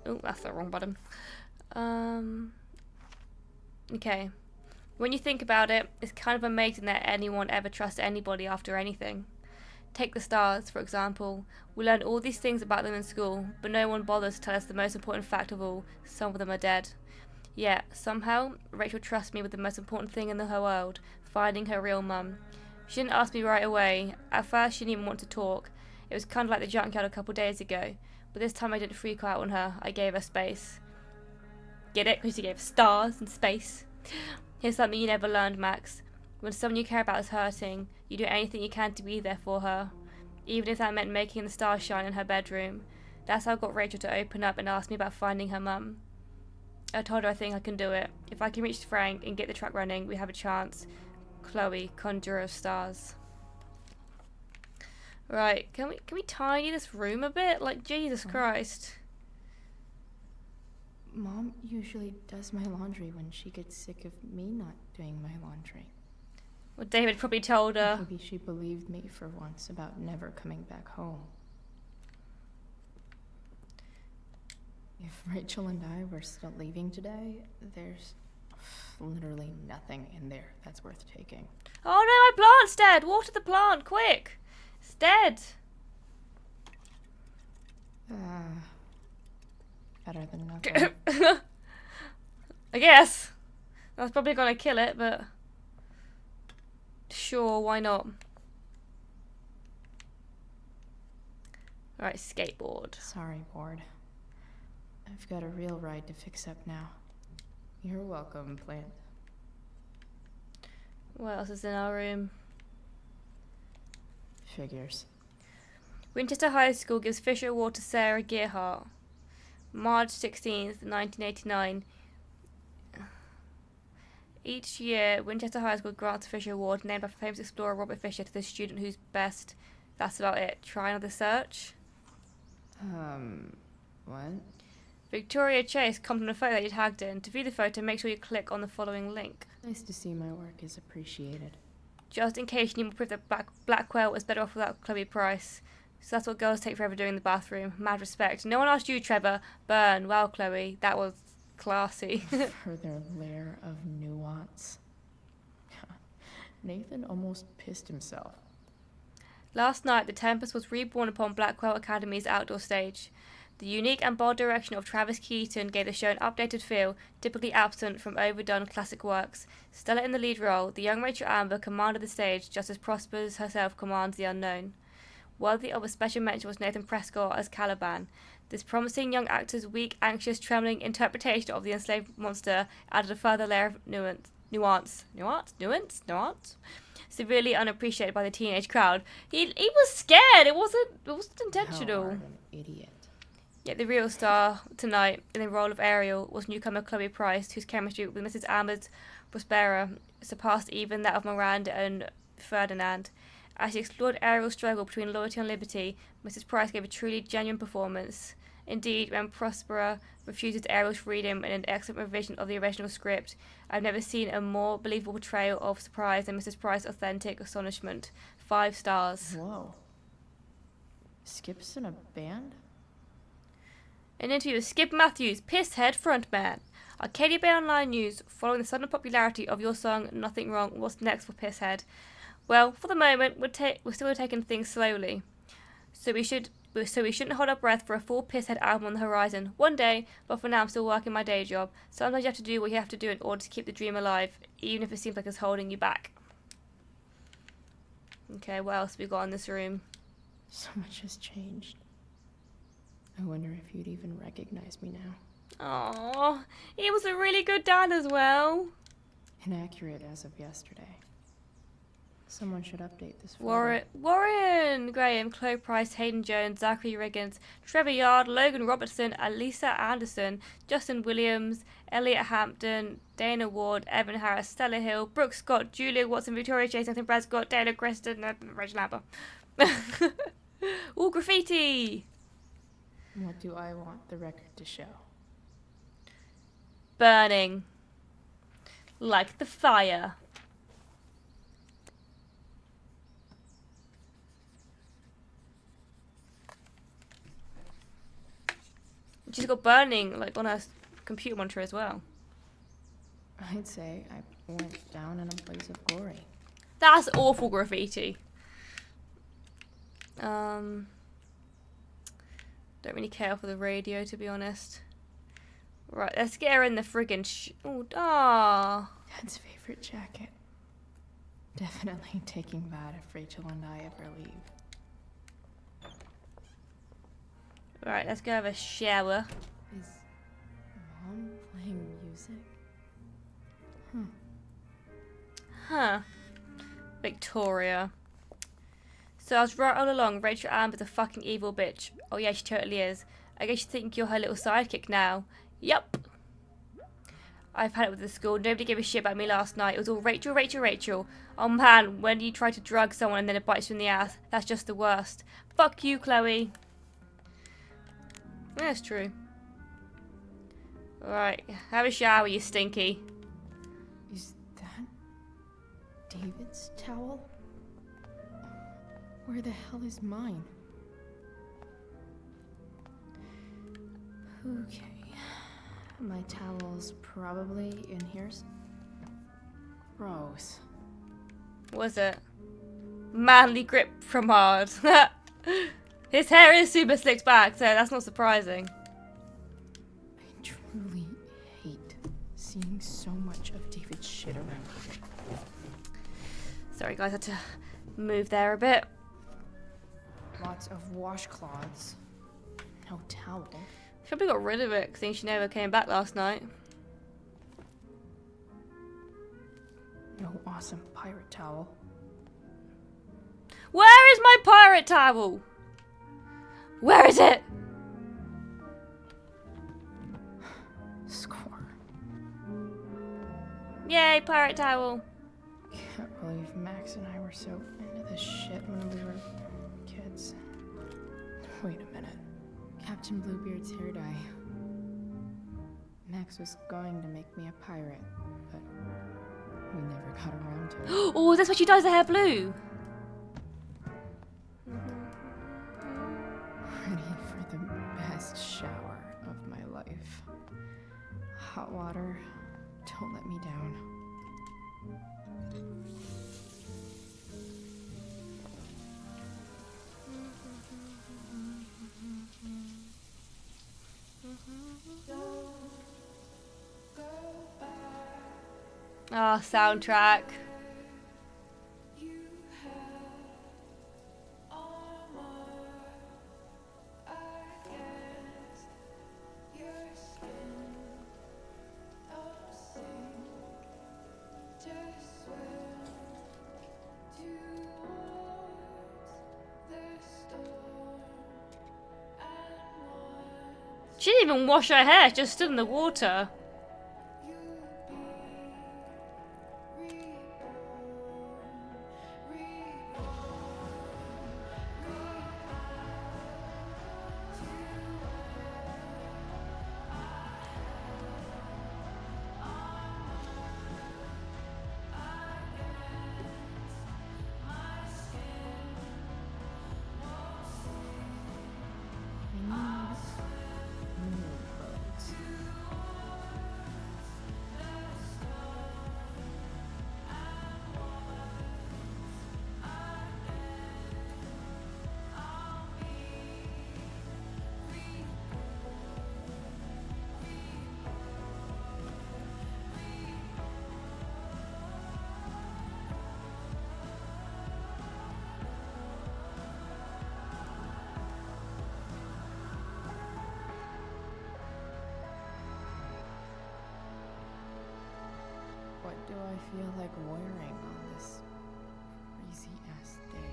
Oh, that's the wrong button. Okay. When you think about it, it's kind of amazing that anyone ever trusts anybody after anything. Take the stars, for example. We learn all these things about them in school, but no one bothers to tell us the most important fact of all. Some of them are dead. Yet, somehow, Rachel trusts me with the most important thing in the whole world, finding her real mum. She didn't ask me right away. At first, she didn't even want to talk. It was kind of like the junkyard a couple days ago. But this time I didn't freak out on her. I gave her space. Get it? Because she gave stars and space. Here's something you never learned, Max. When someone you care about is hurting, you do anything you can to be there for her. Even if that meant making the stars shine in her bedroom. That's how I got Rachel to open up and ask me about finding her mum. I told her I think I can do it. If I can reach Frank and get the truck running, we have a chance. Chloe, conjurer of stars. Right, can we tidy this room a bit? Like, Jesus Christ. Mom usually does my laundry when she gets sick of me not doing my laundry. Well, David probably told her. Maybe she believed me for once about never coming back home. If Rachel and I were still leaving today, there's literally nothing in there that's worth taking. Oh no, my plant's dead! Water the plant, quick! It's dead! Better than nothing. I guess. That's probably gonna kill it, but... Sure, why not? Alright, skateboard. Sorry, board. I've got a real ride to fix up now. You're welcome, plant. What else is in our room? Figures. Winchester High School gives Fisher Award to Sarah Gearhart. March 16th, 1989. Each year, Winchester High School grants a Fisher Award named after famous explorer Robert Fisher to the student who's best. That's about it. Try another search. What? Victoria Chase commented on a photo that you tagged in. To view the photo, make sure you click on the following link. Nice to see my work is appreciated. Just in case you need to prove that Blackwell was better off without Chloe Price. So that's what girls take forever doing in the bathroom. Mad respect. No one asked you, Trevor. Burn. Wow, Chloe. That was classy. Further layer of nuance. Nathan almost pissed himself. Last night, the Tempest was reborn upon Blackwell Academy's outdoor stage. The unique and bold direction of Travis Keaton gave the show an updated feel, typically absent from overdone classic works. Stella in the lead role, the young Rachel Amber commanded the stage just as Prospers herself commands the unknown. Worthy of a special mention was Nathan Prescott as Caliban. This promising young actor's weak, anxious, trembling interpretation of the enslaved monster added a further layer of nuance. Severely unappreciated by the teenage crowd. He was scared. It wasn't intentional. How an idiot. Yet the real star tonight in the role of Ariel was newcomer Chloe Price, whose chemistry with Mrs. Amber's Prospera surpassed even that of Miranda and Ferdinand. As she explored Ariel's struggle between loyalty and liberty, Mrs. Price gave a truly genuine performance. Indeed, when Prospera refuses Ariel's freedom in an excellent revision of the original script, I've never seen a more believable portrayal of surprise than Mrs. Price's authentic astonishment. 5 stars. Whoa. Skip's in a band? An interview with Skip Matthews, Pisshead frontman. Arcadia Bay Online News, following the sudden popularity of your song Nothing Wrong, what's next for Pisshead? Well, for the moment, we're still taking things slowly. So we shouldn't hold our breath for a full Pisshead album on the horizon. One day, but for now I'm still working my day job. Sometimes you have to do what you have to do in order to keep the dream alive, even if it seems like it's holding you back. Okay, what else have we got in this room? So much has changed. I wonder if you'd even recognize me now. Aww, he was a really good dad as well. Inaccurate as of yesterday. Someone should update this photo. Warren Graham, Chloe Price, Hayden Jones, Zachary Riggins, Trevor Yard, Logan Robertson, Alisa Anderson, Justin Williams, Elliot Hampton, Dana Ward, Evan Harris, Stella Hill, Brooke Scott, Julia Watson, Victoria Chase, Nathan Prescott, Taylor Creston, Rachel Amber. Ooh, graffiti! What do I want the record to show? Burning. Like the fire. She's got burning like on her computer monitor as well. I'd say I went down in a blaze of glory. That's awful graffiti. Don't really care for the radio, to be honest. Right, let's get her in the friggin' Dad's favorite jacket. Definitely taking that if Rachel and I ever leave. Right, let's go have a shower. Is Mom playing music? Huh. Victoria. So I was right all along. Rachel Amber's a fucking evil bitch. Oh yeah, she totally is. I guess you think you're her little sidekick now. Yup. I've had it with the school. Nobody gave a shit about me last night. It was all Rachel, Rachel, Rachel. Oh man, when you try to drug someone and then it bites you in the ass, that's just the worst. Fuck you, Chloe. That's true. Alright, have a shower, you stinky. Is that David's towel? Where the hell is mine? Okay. My towel's probably in here's. Gross. Was it? Manly grip from hard. His hair is super slicked back, so that's not surprising. I truly hate seeing so much of David's shit around here. Sorry guys, I had to move there a bit. Lots of washcloths. No towel. She probably got rid of it because she never came back last night. No awesome pirate towel. Where is my pirate towel? Where is it? Score. Yay, pirate towel. Can't believe Max and I were so into this shit when we were kids. Wait a minute. Captain Bluebeard's hair dye. Max was going to make me a pirate, but we never got around to it. Oh, that's why she dyes her hair blue. Ready for the best shower of my life. Hot water, don't let me down. Ah, soundtrack. She didn't even wash her hair, she just stood in the water. What do I feel like wearing on this crazy ass day?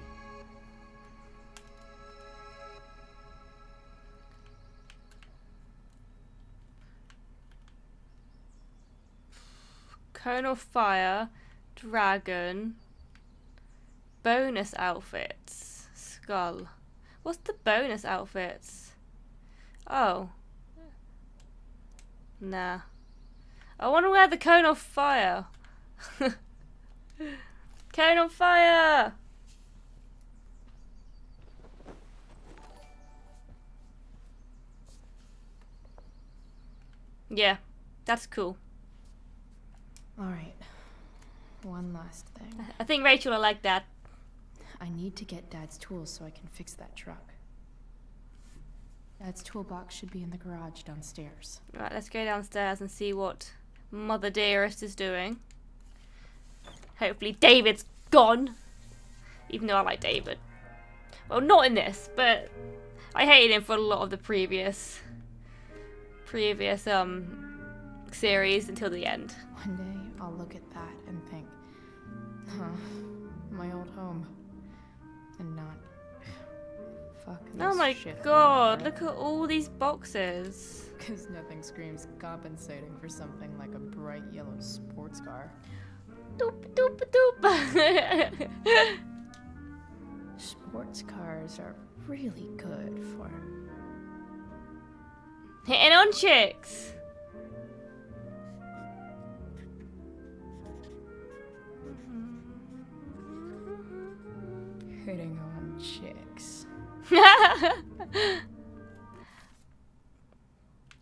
Cone of Fire, Dragon, bonus outfits, Skull. What's the bonus outfits? Oh. Nah. I want to wear the Cone of Fire. Cone of Fire! Yeah, that's cool. Alright. One last thing. I think Rachel will like that. I need to get Dad's tools so I can fix that truck. Dad's toolbox should be in the garage downstairs. Right, let's go downstairs and see what Mother Dearest is doing. Hopefully David's gone. Even though I like David. Well, not in this, but I hated him for a lot of the previous series until the end. One day I'll look at that and think, huh, my old home. And not fuck Oh my god, look at all these boxes. Because nothing screams compensating for something like a bright yellow sports car. Doop doop doop. Sports cars are really good for hitting on chicks. hitting on chicks.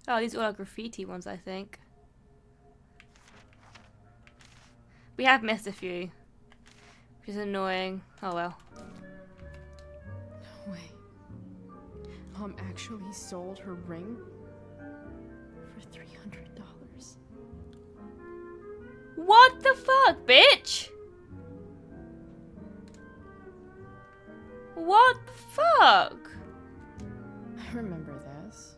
Oh, these all are graffiti ones, I think. We have missed a few, which is annoying. Oh well. No way. Mom actually sold her ring for $300. What the fuck, bitch? What the fuck? I remember this.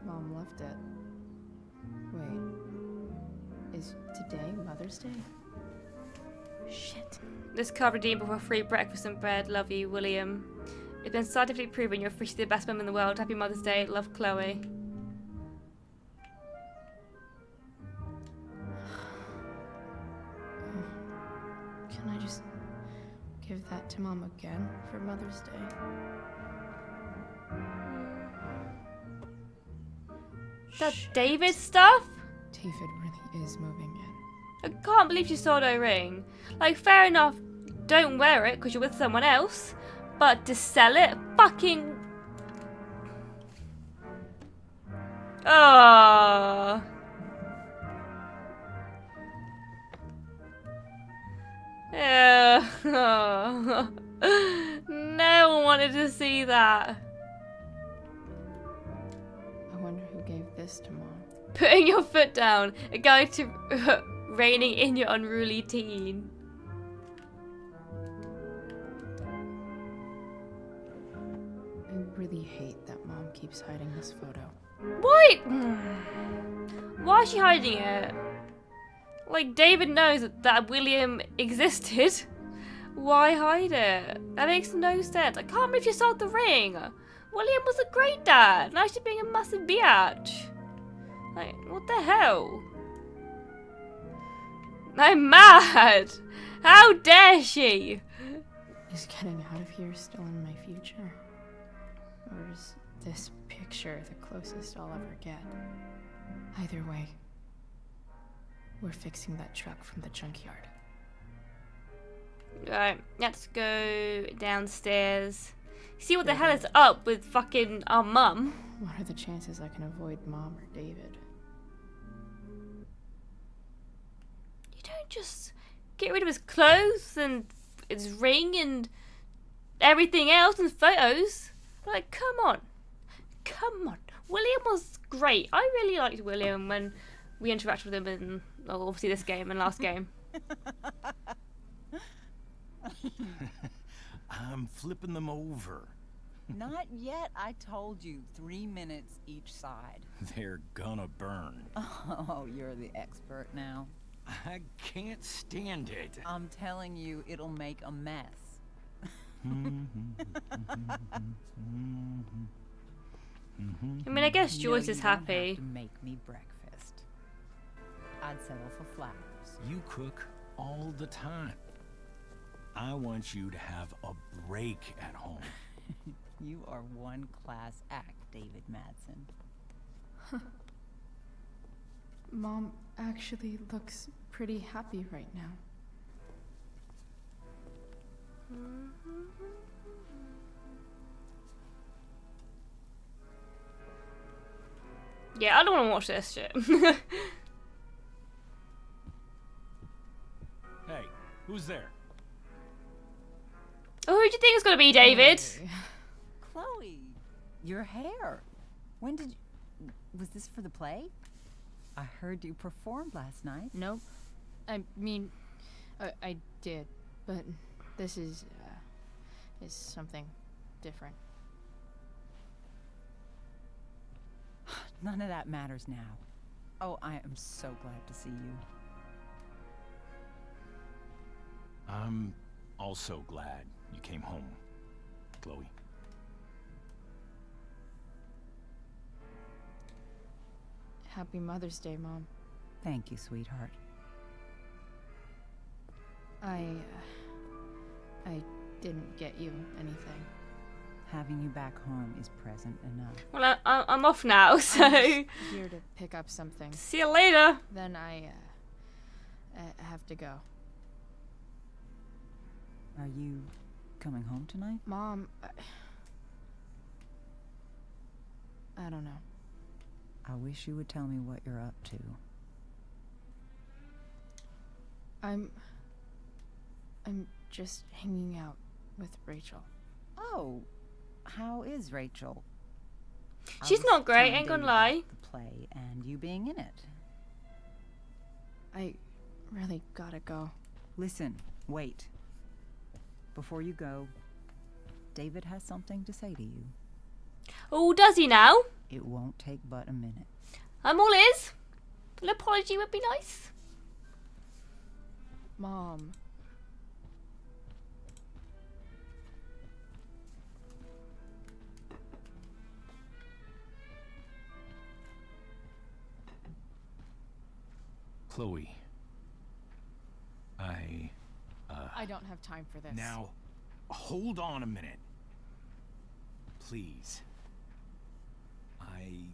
Mom left it. Wait. Is today Mother's Day? Shit. This card redeemable for free breakfast and bread. Love you, William. It's been scientifically proven you're officially the best mum in the world. Happy Mother's Day. Love, Chloe. Can I just give that to Mom again for Mother's Day? That David stuff? David really is moving in. I can't believe she sold her ring. Like, fair enough, don't wear it because you're with someone else. But to sell it? Fucking... Oh. Yeah. Oh. No one wanted to see that. I wonder who gave this to Mom. Putting your foot down. A guide to reining in your unruly teen. I really hate that Mom keeps hiding this photo. What? Why is she hiding it? Like, David knows that William existed. Why hide it? That makes no sense. I can't believe she sold the ring. William was a great dad. Now she's being a massive biatch. Like, what the hell? I'm mad. How dare she? Is getting out of here still in my future? Or is this picture the closest I'll ever get? Either way, we're fixing that truck from the junkyard. Right, let's go downstairs. See what the hell is up with fucking our mum. What are the chances I can avoid Mom or David? You don't just get rid of his clothes and his ring and everything else and photos. Like, come on. Come on. William was great. I really liked William when we interacted with him in, well, obviously this game and last game. I'm flipping them over. Not yet. I told you 3 minutes each side. They're gonna burn. Oh, you're the expert now. I can't stand it. I'm telling you, it'll make a mess. I mean, I guess Joyce is happy. You don't have to make me breakfast. I'd settle for flowers. You cook all the time. I want you to have a break at home. You are one class act, David Madsen. Mom actually looks pretty happy right now. Yeah, I don't want to watch this shit. Hey, who's there? Oh, who do you think it's gonna be, David? Chloe, your hair. When did you... Was this for the play? I heard you performed last night. Nope. I mean, I did. But this is something different. None of that matters now. Oh, I am so glad to see you. I'm also glad you came home, Chloe. Happy Mother's Day, Mom. Thank you, sweetheart. I didn't get you anything. Having you back home is present enough. Well, I'm off now, so... I'm just here to pick up something. See you later. Then I have to go. Are you coming home tonight? Mom, I don't know. I wish you would tell me what you're up to. I'm just hanging out with Rachel. Oh, how is Rachel? She's not great, ain't gonna lie. The play and you being in it. I really gotta go. Listen, wait. Before you go, David has something to say to you. Oh, does he now? It won't take but a minute. I'm all ears. An apology would be nice. Mom. Chloe. I don't have time for this. Now, hold on a minute. Please. I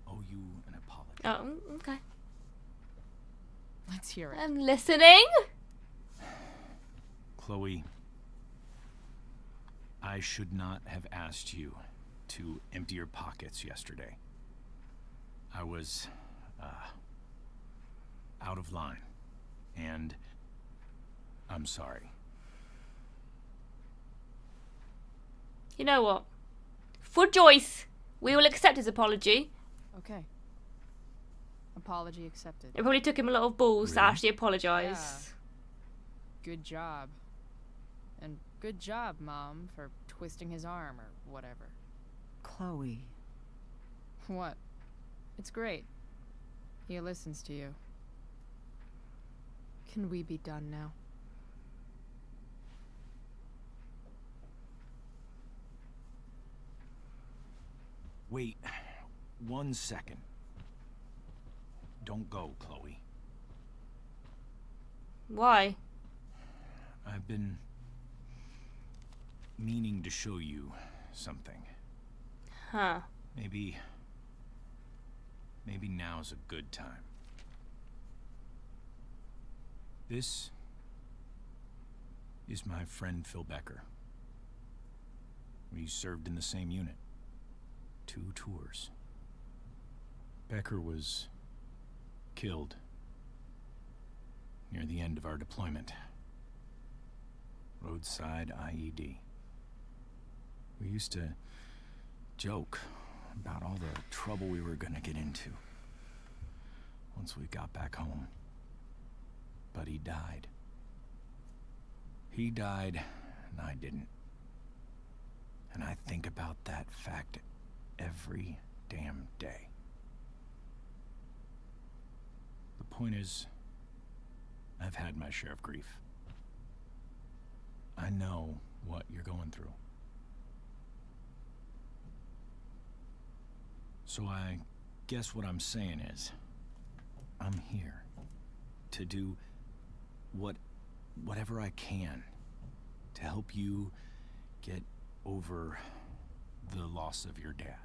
owe you an apology. Oh, okay. Let's hear it. I'm listening. Chloe, I should not have asked you to empty your pockets yesterday. I was, out of line. And I'm sorry. You know what? For Joyce, we will accept his apology. Okay. Apology accepted. It probably took him a lot of balls to Really? actually apologise. Good job. And good job, Mom, for twisting his arm or whatever. Chloe. What? It's great. He listens to you. Can we be done now? Wait 1 second. Don't go, Chloe. Why? I've been meaning to show you something. Huh. Maybe now's a good time. This is my friend Phil Becker. We served in the same unit. 2 tours. Becker was killed near the end of our deployment. Roadside IED. We used to joke about all the trouble we were gonna get into once we got back home. But he died. He died, and I didn't. And I think about that fact every damn day. The point is, I've had my share of grief. I know what you're going through. So I guess what I'm saying is, I'm here to do whatever I can to help you get over the loss of your dad.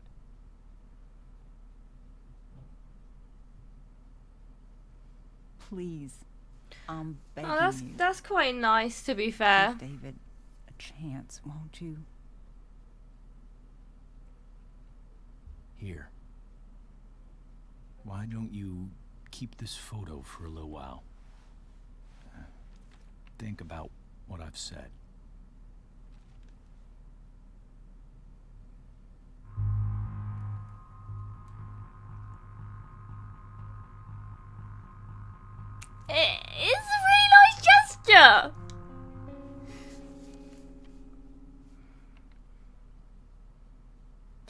Please. I'm begging Oh, you. that's quite nice, to be fair. Give David a chance, won't you? Here. Why don't you keep this photo for a little while? Think about what I've said. It's a really nice gesture.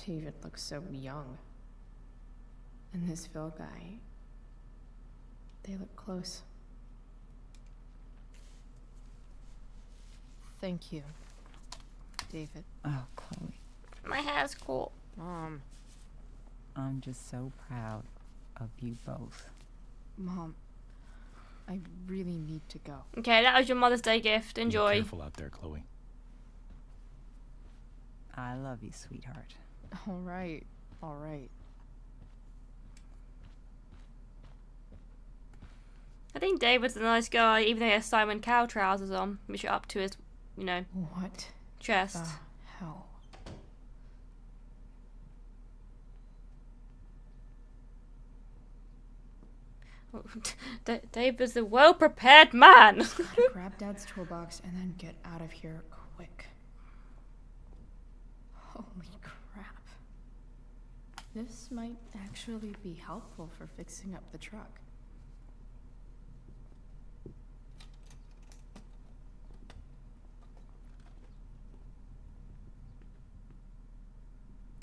David looks so young. And this Phil guy, they look close. Thank you, David. Oh, Chloe. My hair's cool. Mom. I'm just so proud of you both. Mom, I really need to go. Okay, that was your Mother's Day gift. Enjoy. Be careful out there, Chloe. I love you, sweetheart. All right, all right. I think David's a nice guy, even though he has Simon Cowell trousers on, which are up to his, you know, What chest. the hell? David's a well-prepared man. Gotta grab Dad's toolbox and then get out of here quick. Holy crap. This might actually be helpful for fixing up the truck.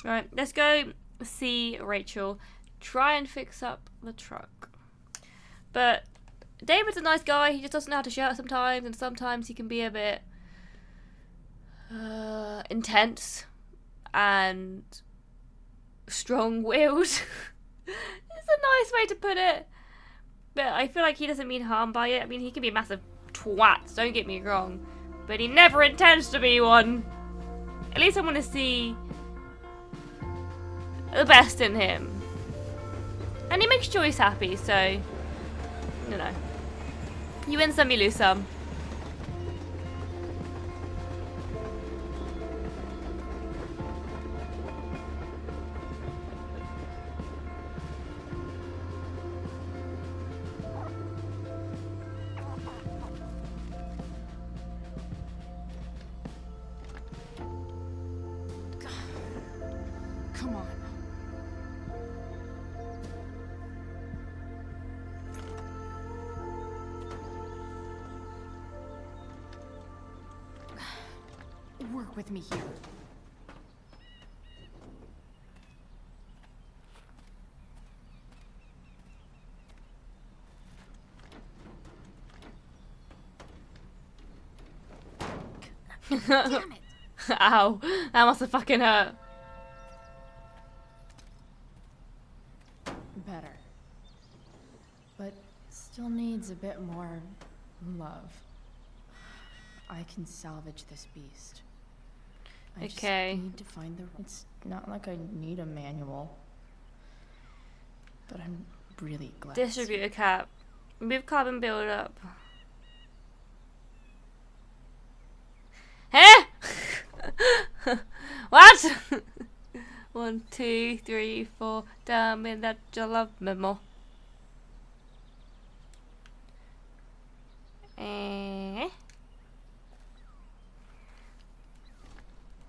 Right, let's go see Rachel. Try and fix up the truck. But David's a nice guy. He just doesn't know how to shout sometimes, and sometimes he can be a bit intense and strong-willed. It's a nice way to put it. But I feel like he doesn't mean harm by it. I mean, he can be a massive twat, don't get me wrong. But he never intends to be one. At least I want to see the best in him. And he makes Joyce happy, so, you know. You win some, you lose some. Come on. Work with me here. Damn it. Ow. That must have fucking hurt. Better. But still needs a bit more love. I can salvage this beast. I just need to find the... It's not like I need a manual. But I'm really glad. Distributor cap. Move carbon build up. Huh? What? 1, 2, 3, 4. Damn it, that you love me more.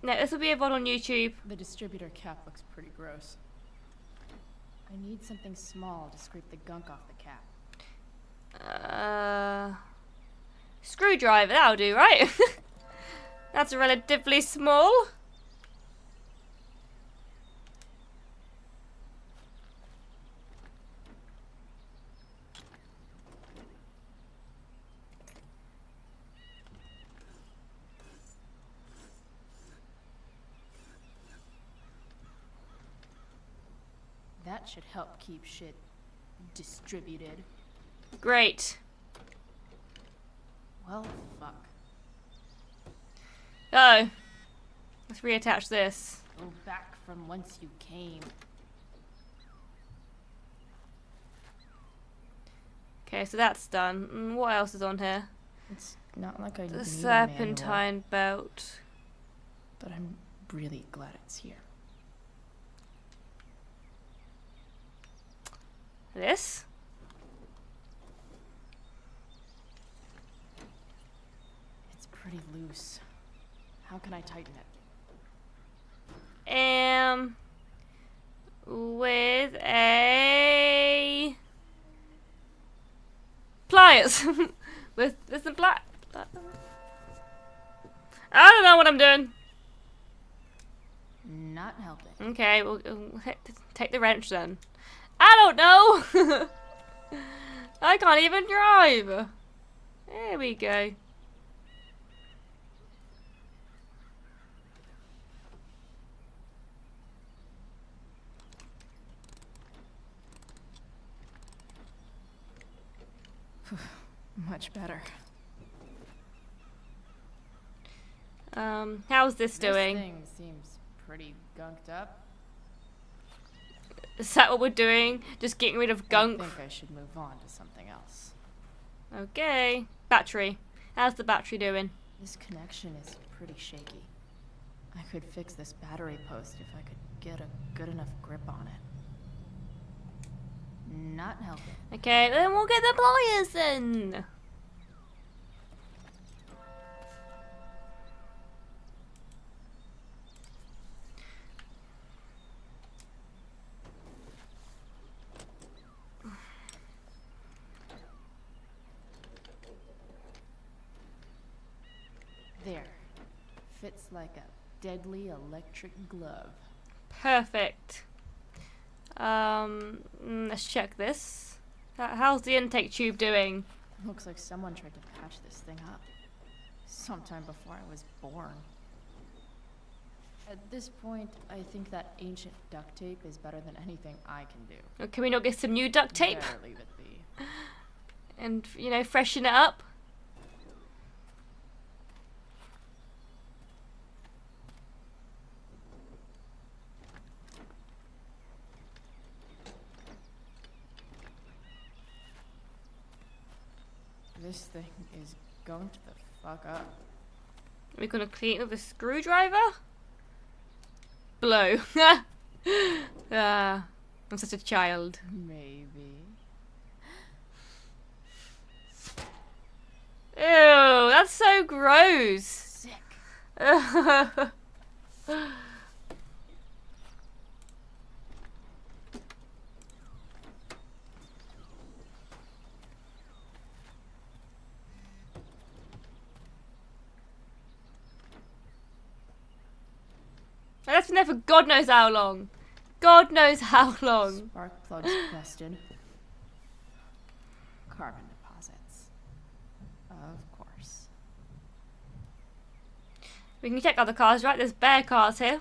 No, this will be a VOD on YouTube. The distributor cap looks pretty gross. I need something small to scrape the gunk off the cap. Screwdriver, that'll do, right? That's relatively small. That should help keep shit distributed. Great. Well, fuck. Oh. Let's reattach this. Go back from whence you came. Okay, so that's done. What else is on here? It's not like I need The a serpentine manual, belt. but I'm really glad it's here. This? It's pretty loose. How can I tighten it? With a pliers. with some I don't know what I'm doing. Not Not helping. Okay, we'll take the wrench then. I don't know! I can't even drive! There we go. Much better. How's this doing? This thing seems pretty gunked up. Is that what we're doing? Just getting rid of gunk? I think I should move on to something else. Okay. Battery. How's the battery doing? This connection is pretty shaky. I could fix this battery post if I could get a good enough grip on it. Not helping. Okay, then we'll get the pliers then. There. Fits like a deadly electric glove. Perfect. Let's check this. How's the intake tube doing? Looks like someone tried to patch this thing up. Sometime before I was born. At this point, I think that ancient duct tape is better than anything I can do. Can we not get some new duct tape? Better leave it be. And, you know, freshen it up? This thing is going to the fuck up. Are we gonna clean it with a screwdriver? Blow. I'm such a child. Maybe. Ew, that's so gross. Sick. That's been there for God knows how long. God knows how long. Spark plugs busted. Carbon deposits. Of course. We can check other cars, right? There's bare cars here.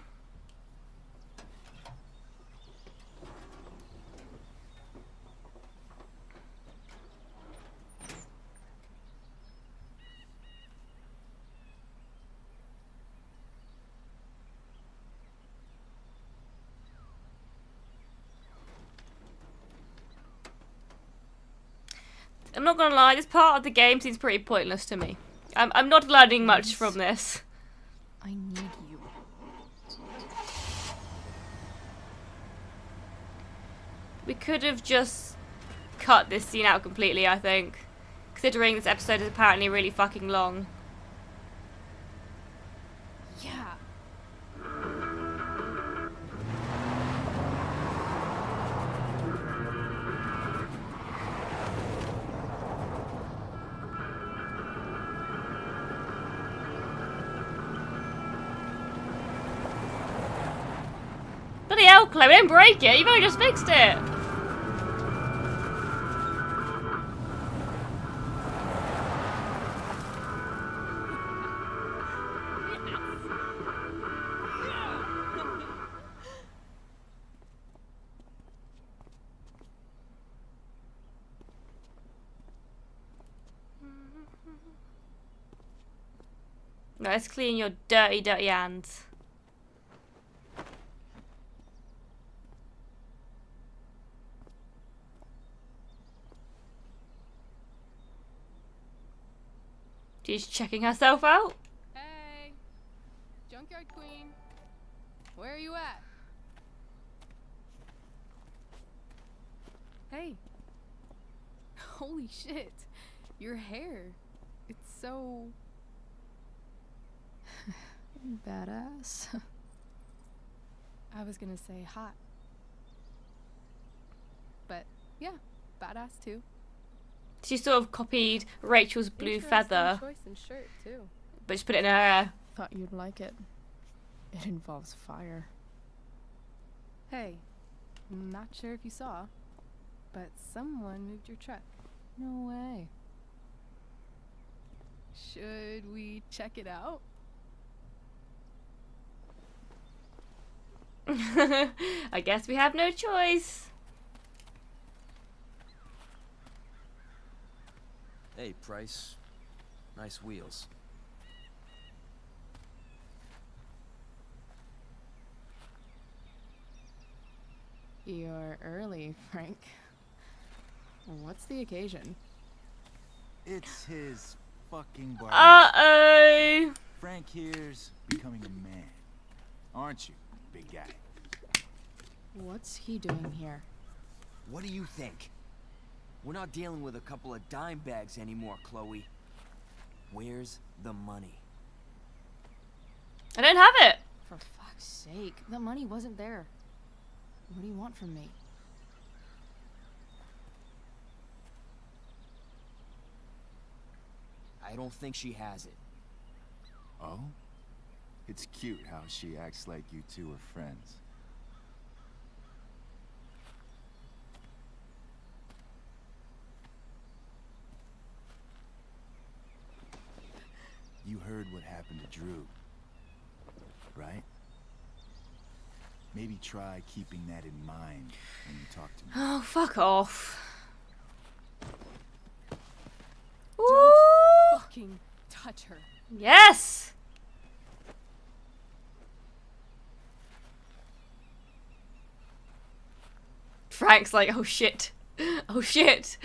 I'm not gonna lie, this part of the game seems pretty pointless to me. I'm not learning much from this. I need you. We could have just cut this scene out completely, I think. Considering this episode is apparently really fucking long. Yeah. Bloody hell, Chloe, don't break it. You've only just fixed it. Let's clean your dirty, dirty hands. She's checking herself out. Hey, Junkyard Queen, where are you at? Hey, holy shit, your hair, it's so Badass. I was gonna say hot, but yeah, badass too. She sort of copied Rachel's blue feather, Choice in shirt too. but just put it in her hair. Thought you'd like it. It involves fire. Hey, not sure if you saw, but someone moved your truck. No way. Should we check it out? I guess we have no choice. Hey, Price. Nice wheels. You're early, Frank. What's the occasion? It's his fucking bar. Uh-oh. Frank here's becoming a man. Aren't you, big guy? What's he doing here? What do you think? We're not dealing with a couple of dime bags anymore, Chloe. Where's the money? I don't have it. For fuck's sake, the money wasn't there. What do you want from me? I don't think she has it. Oh? It's cute how she acts like you two are friends. You heard what happened to Drew, right? Maybe try keeping that in mind when you talk to me. Oh, fuck off. Don't fucking touch her. Yes. Frank's like, oh shit. Oh shit.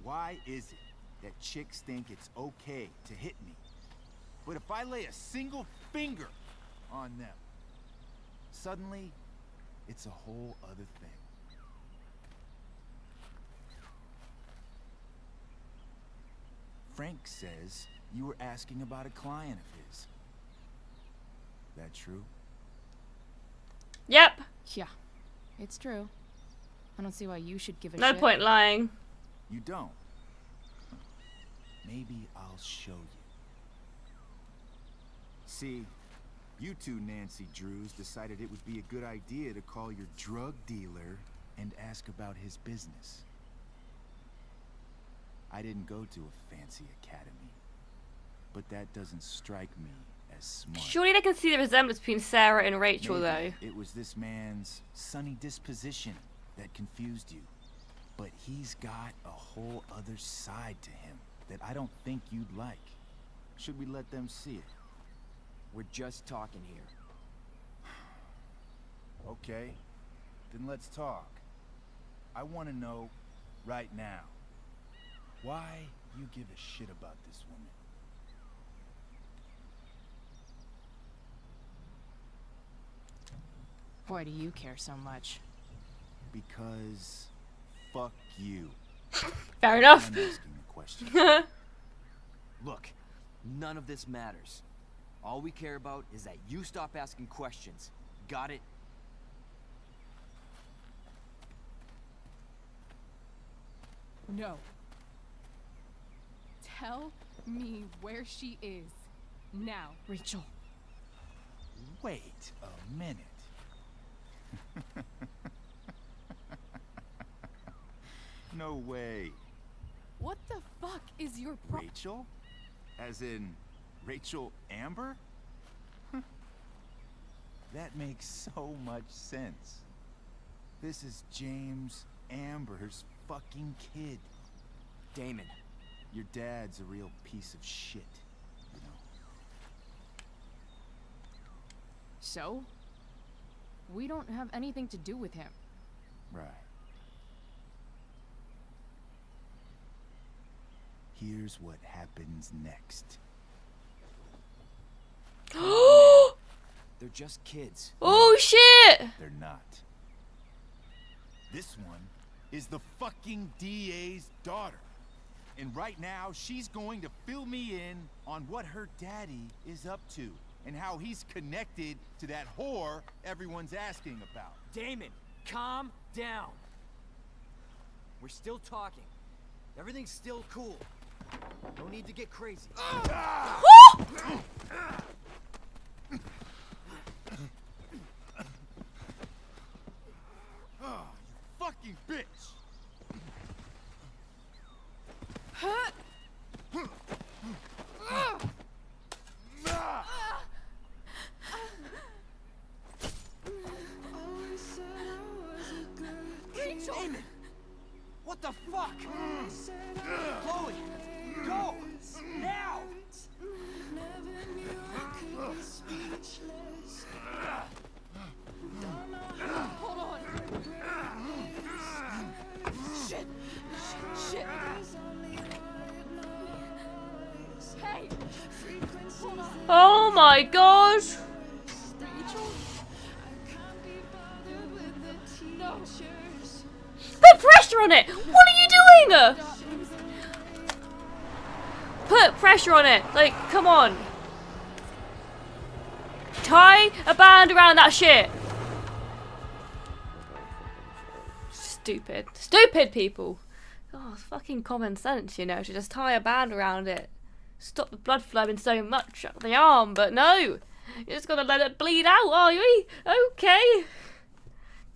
Why is it that chicks think it's okay to hit me, but if I lay a single finger on them, suddenly it's a whole other thing? Frank says you were asking about a client of his. That true? Yep. Yeah, it's true. I don't see why you should give a No shit. point lying. You don't? Maybe I'll show you. See, you two Nancy Drews decided it would be a good idea to call your drug dealer and ask about his business. I didn't go to a fancy academy, but that doesn't strike me as smart. Surely they can see the resemblance between Sarah and Rachel, Maybe though. it was this man's sunny disposition that confused you. But he's got a whole other side to him that I don't think you'd like. Should we let them see it? We're just talking here. Okay, then let's talk. I want to know right now why you give a shit about this woman. Why do you care so much? Because fuck you. Fair enough. I'm asking a question. Look, none of this matters. All we care about is that you stop asking questions. Got it? No. Tell me where she is. Now. Rachel. Wait a minute. No way. What the fuck is your Rachel? As in Rachel Amber? That makes so much sense. This is James Amber's fucking kid. Damon. Your dad's a real piece of shit, you know. So? We don't have anything to do with him. Right. Here's what happens next. They're just kids. Oh shit! They're not. This one is the fucking DA's daughter. And right now, she's going to fill me in on what her daddy is up to and how he's connected to that whore everyone's asking about. Damon, calm down. We're still talking. Everything's still cool. No need to get crazy. Oh my god! No. Put pressure on it! What are you doing? Put pressure on it! Like, come on. Tie a band around that shit! Stupid. Stupid people! Oh, it's fucking common sense, you know, to just tie a band around it. Stop the blood flowing so much up the arm, but no! You're just gonna let it bleed out, are you? Okay!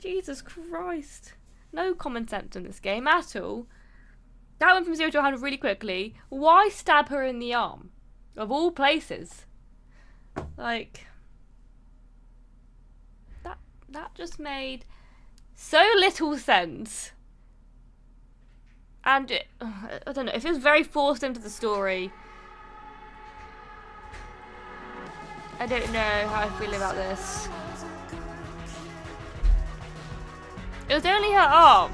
Jesus Christ. No common sense in this game at all. That went from 0 to 100 really quickly. Why stab her in the arm? Of all places. Like... That just made so little sense. And it, I don't know, it feels very forced into the story. I don't know how I feel about this. It was only her arm.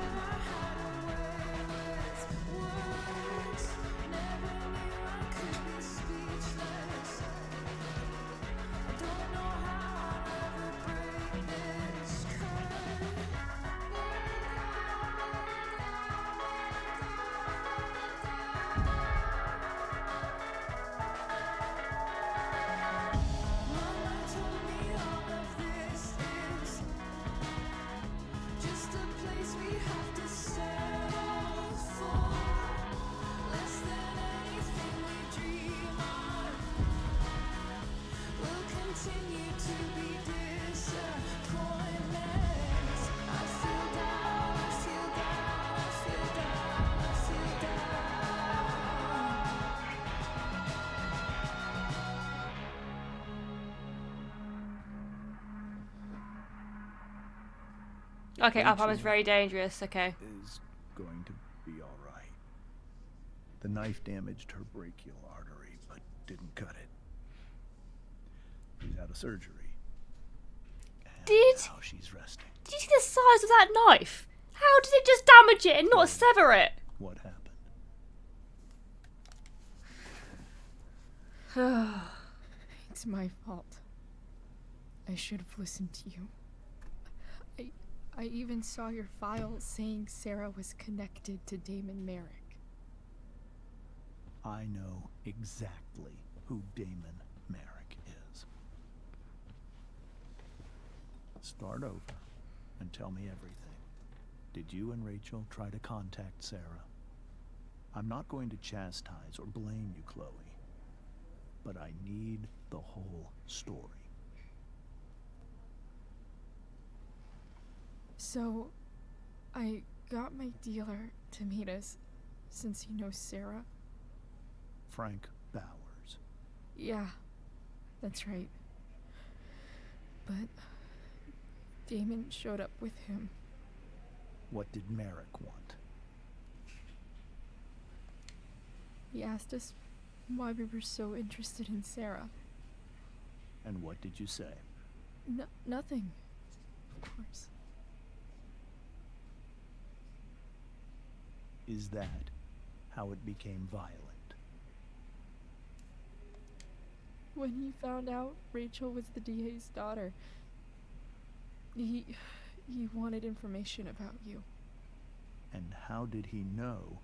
Okay, up arm is very dangerous, okay. Is going to be alright. The knife damaged her brachial artery, but didn't cut it. She's out of surgery. And now she's resting. Did you see the size of that knife? How did it just damage it and not sever it? What happened? It's my fault. I should have listened to you. I even saw your file saying Sarah was connected to Damon Merrick. I know exactly who Damon Merrick is. Start over and tell me everything. Did you and Rachel try to contact Sarah? I'm not going to chastise or blame you, Chloe, but I need the whole story. So, I got my dealer to meet us, since he knows Sarah. Frank Bowers. Yeah, that's right. But Damon showed up with him. What did Merrick want? He asked us why we were so interested in Sarah. And what did you say? Nothing, of course. Is that how it became violent? When he found out Rachel was the DA's daughter, he wanted information about you. And how did he know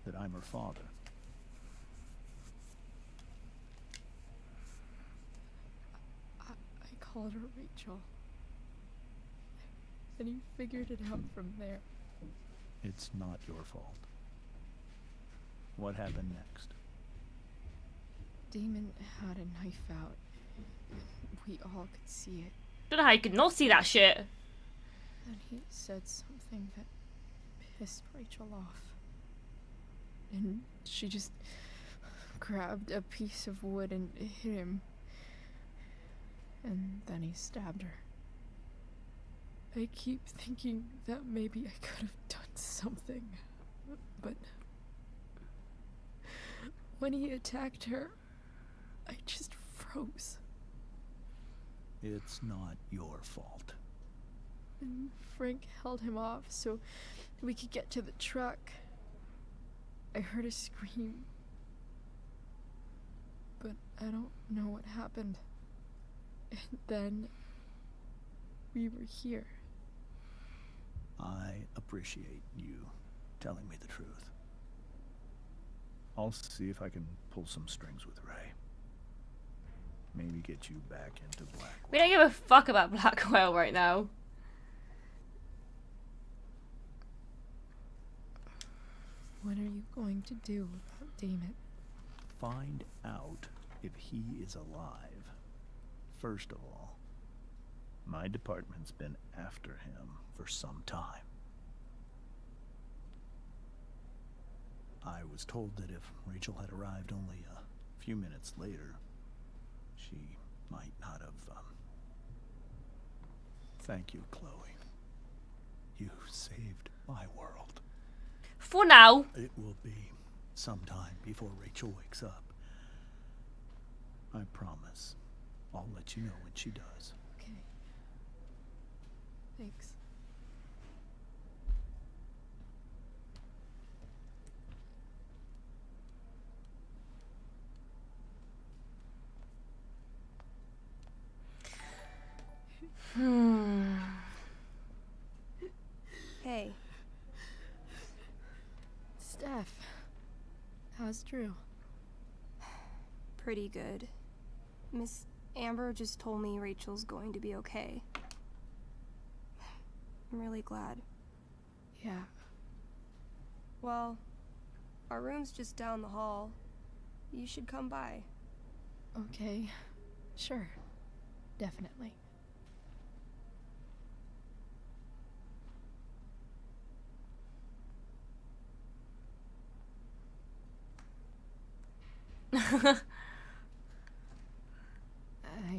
that I'm her father? I called her Rachel. And he figured it out from there. It's not your fault. What happened next? Damon had a knife out. We all could see it. Don't know how you could not see that shit. And he said something that pissed Rachel off. And she just grabbed a piece of wood and hit him. And then he stabbed her. I keep thinking that maybe I could have done something, but when he attacked her, I just froze. It's not your fault. And Frank held him off so we could get to the truck. I heard a scream. but I don't know what happened. And then we were here. I appreciate you telling me the truth. I'll see if I can pull some strings with Ray. Maybe get you back into Blackwell. We don't give a fuck about Blackwell right now. What are you going to do about Damon? Find out if he is alive. First of all, my department's been after him for some time. I was told that if Rachel had arrived only a few minutes later, she might not have, Thank you, Chloe. You saved my world. For now. It will be some time before Rachel wakes up. I promise. I'll let you know when she does. Okay. Thanks. Hey. Steph. How's Drew? Pretty good. Miss Amber just told me Rachel's going to be okay. I'm really glad. Yeah. Well, our room's just down the hall. You should come by. Okay. Sure. Definitely. I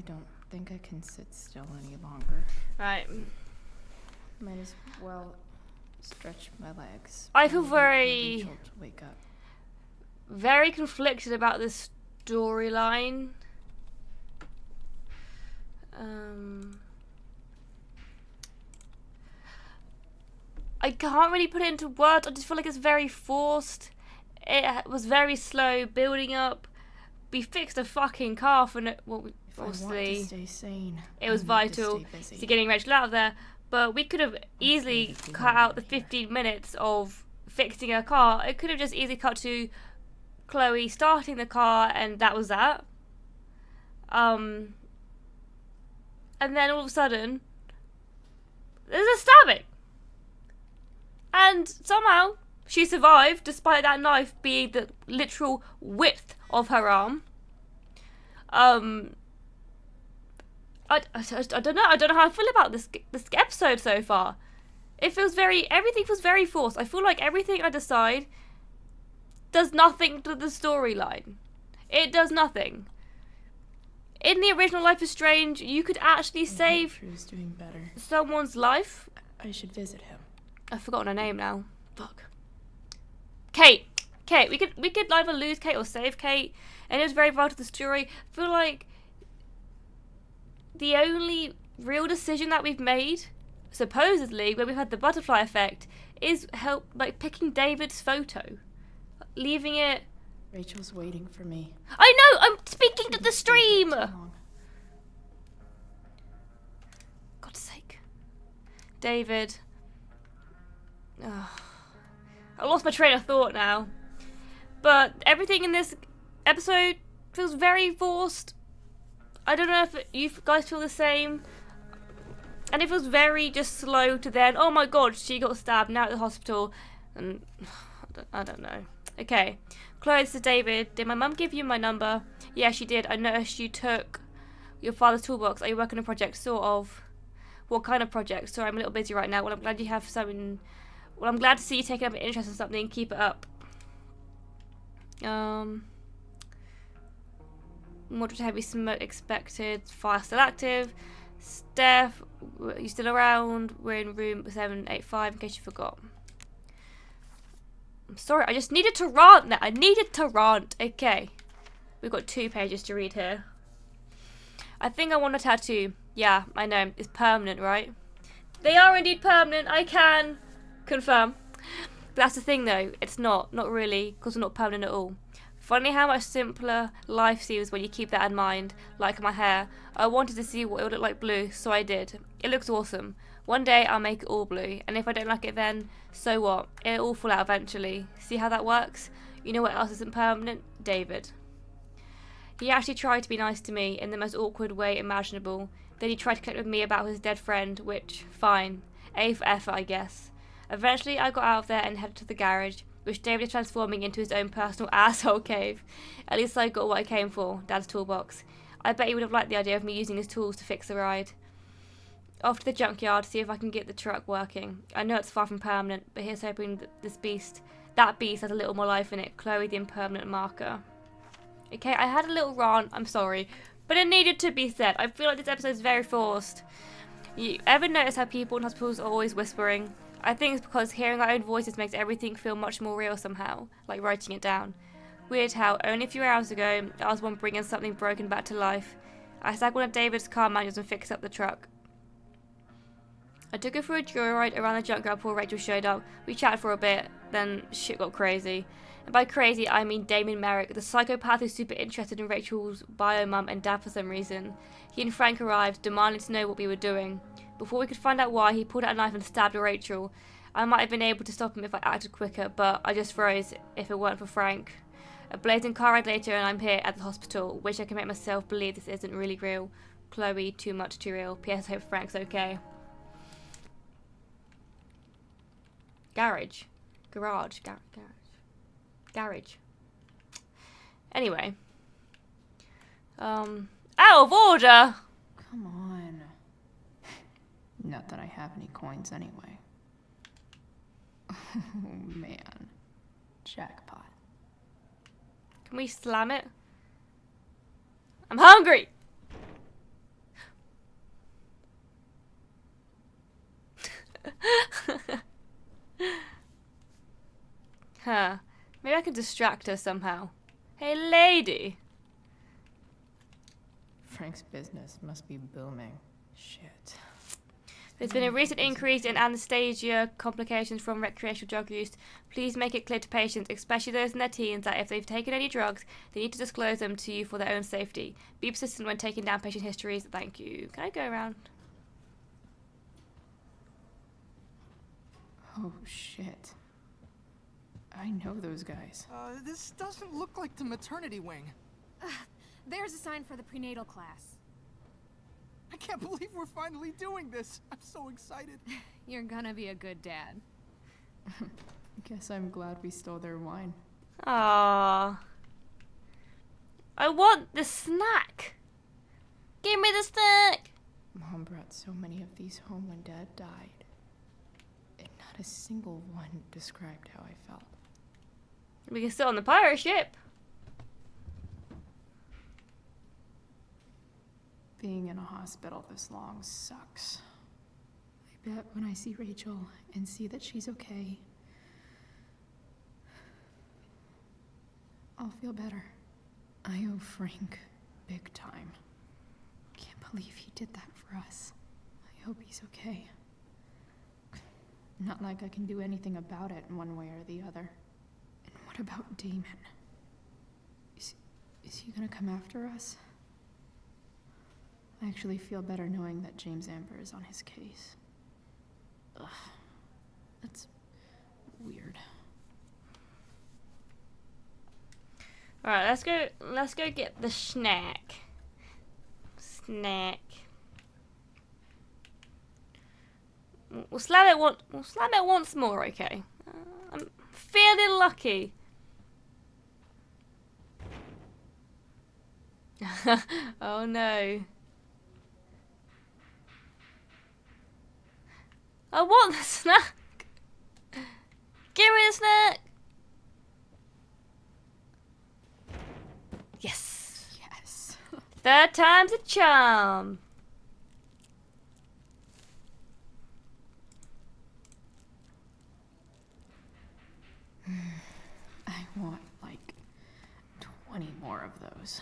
don't think I can sit still any longer. Right. Might as well stretch my legs. I feel and wait for very... Rachel to wake up. very conflicted about this storyline. I can't really put it into words. I just feel like it's very forced. It was very slow building up. We fixed a fucking car for no, well, If I want to stay sane, it was I need to vital stay busy. to getting Rachel out of there. But we could have easily cut out the 15 minutes of fixing her car. It could have just easily cut to Chloe starting the car, and that was that. And then all of a sudden, there's a stabbing. And somehow, she survived, despite that knife being the literal width of her arm. I don't know. I don't know how I feel about this episode so far. It feels everything feels very forced. I feel like everything I decide does nothing to the storyline. It does nothing. In the original Life is Strange, you could actually save Drew's doing better. someone's life. I should visit him. I've forgotten her name now. Fuck. Kate. We could either lose Kate or save Kate, and it was very vital to the story. I feel like the only real decision that we've made, supposedly, where we've had the butterfly effect, is picking David's photo, leaving it. Rachel's waiting for me. I know. I'm speaking to the stream. God's sake, David. Ugh. I lost my train of thought now. But everything in this episode feels very forced. I don't know if you guys feel the same. And it feels very just slow to then, oh my god, she got stabbed, now at the hospital. And I don't know. Okay. Chloe, this is David. Did my mum give you my number? Yeah, she did. I noticed you took your father's toolbox. Are you working on a project? Sort of. What kind of project? Sorry, I'm a little busy right now. Well, I'm glad you have something. Well, I'm glad to see you taking up an interest in something. Keep it up. Moderate heavy smoke expected. Fire still active. Steph, are you still around? We're in room 785 in case you forgot. I'm sorry, I just needed to rant there. I needed to rant. Okay. We've got 2 pages to read here. I think I want a tattoo. Yeah, I know. It's permanent, right? They are indeed permanent. I can confirm. But that's the thing, though. It's not. Not really, because we're not permanent at all. Funny how much simpler life seems when you keep that in mind. Like my hair. I wanted to see what it would look like blue, so I did. It looks awesome. One day I'll make it all blue, and if I don't like it then, so what? It'll all fall out eventually. See how that works? You know what else isn't permanent? David. He actually tried to be nice to me in the most awkward way imaginable. Then he tried to connect with me about his dead friend, which, fine. A for effort, I guess. Eventually I got out of there and headed to the garage, which David is transforming into his own personal asshole cave. At least I got what I came for, Dad's toolbox. I bet he would have liked the idea of me using his tools to fix the ride. Off to the junkyard, see if I can get the truck working. I know it's far from permanent, but here's hoping that that beast has a little more life in it. Chloe the impermanent marker. Okay, I had a little rant, I'm sorry, but it needed to be said. I feel like this episode is very forced. You ever notice how people in hospitals are always whispering? I think it's because hearing our own voices makes everything feel much more real somehow, like writing it down. Weird how, only a few hours ago, I was one bringing something broken back to life. I snagged one of David's car manuals and fixed up the truck. I took her for a joyride around the junkyard before Rachel showed up. We chatted for a bit, then shit got crazy. And by crazy, I mean Damon Merrick, the psychopath who's super interested in Rachel's bio mum and dad for some reason. He and Frank arrived, demanding to know what we were doing. Before we could find out why, he pulled out a knife and stabbed Rachel. I might have been able to stop him if I acted quicker, but I just froze if it weren't for Frank. A blazing car ride later and I'm here at the hospital. Wish I could make myself believe this isn't really real. Chloe, too much too real. P.S. I hope Frank's okay. Garage. Anyway. Out of order! Come on. Not that I have any coins anyway. Oh man. Jackpot. Can we slam it? I'm hungry! Huh. Maybe I can distract her somehow. Hey, lady! Frank's business must be booming. Shit. There's been a recent increase in anesthesia complications from recreational drug use. Please make it clear to patients, especially those in their teens, that if they've taken any drugs, they need to disclose them to you for their own safety. Be persistent when taking down patient histories. Thank you. Can I go around? Oh shit. I know those guys. This doesn't look like the maternity wing. There's a sign for the prenatal class. I can't believe we're finally doing this. I'm so excited. You're gonna be a good dad. Guess I'm glad we stole their wine. Aww. I want the snack. Give me the snack. Mom brought so many of these home when Dad died. And not a single one described how I felt. We can sit on the pirate ship. Being in a hospital this long sucks. I bet when I see Rachel and see that she's okay, I'll feel better. I owe Frank big time. Can't believe he did that for us. I hope he's okay. Not like I can do anything about it one way or the other. And what about Damon? Is he gonna come after us? I actually feel better knowing that James Amber is on his case. Ugh. That's weird. Alright, let's go get the snack. We'll slam it once more, okay? I'm feeling lucky. Oh no. I want the snack! Give me the snack! Yes! Yes. Third time's a charm! I want, like, 20 more of those.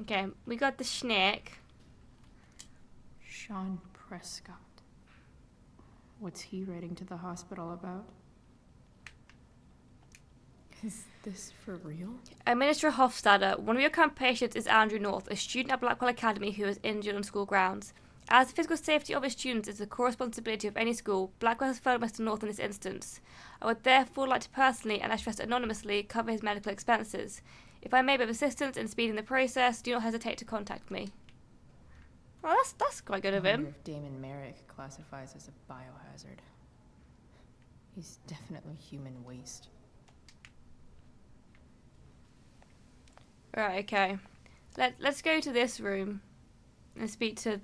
Okay, we got the snack. Sean Prescott. What's he writing to the hospital about? Is this for real? Administrator Hofstadter, one of your current patients is Andrew North, a student at Blackwell Academy who was injured on school grounds. As the physical safety of his students is the core responsibility of any school, Blackwell has failed Mr. North in this instance. I would therefore like to personally, and I stress anonymously, cover his medical expenses. If I may be of assistance in speeding the process, do not hesitate to contact me. Well, that's quite good of I wonder him. if Damon Merrick classifies as a biohazard. He's definitely human waste. Right, okay. Let's go to this room and speak to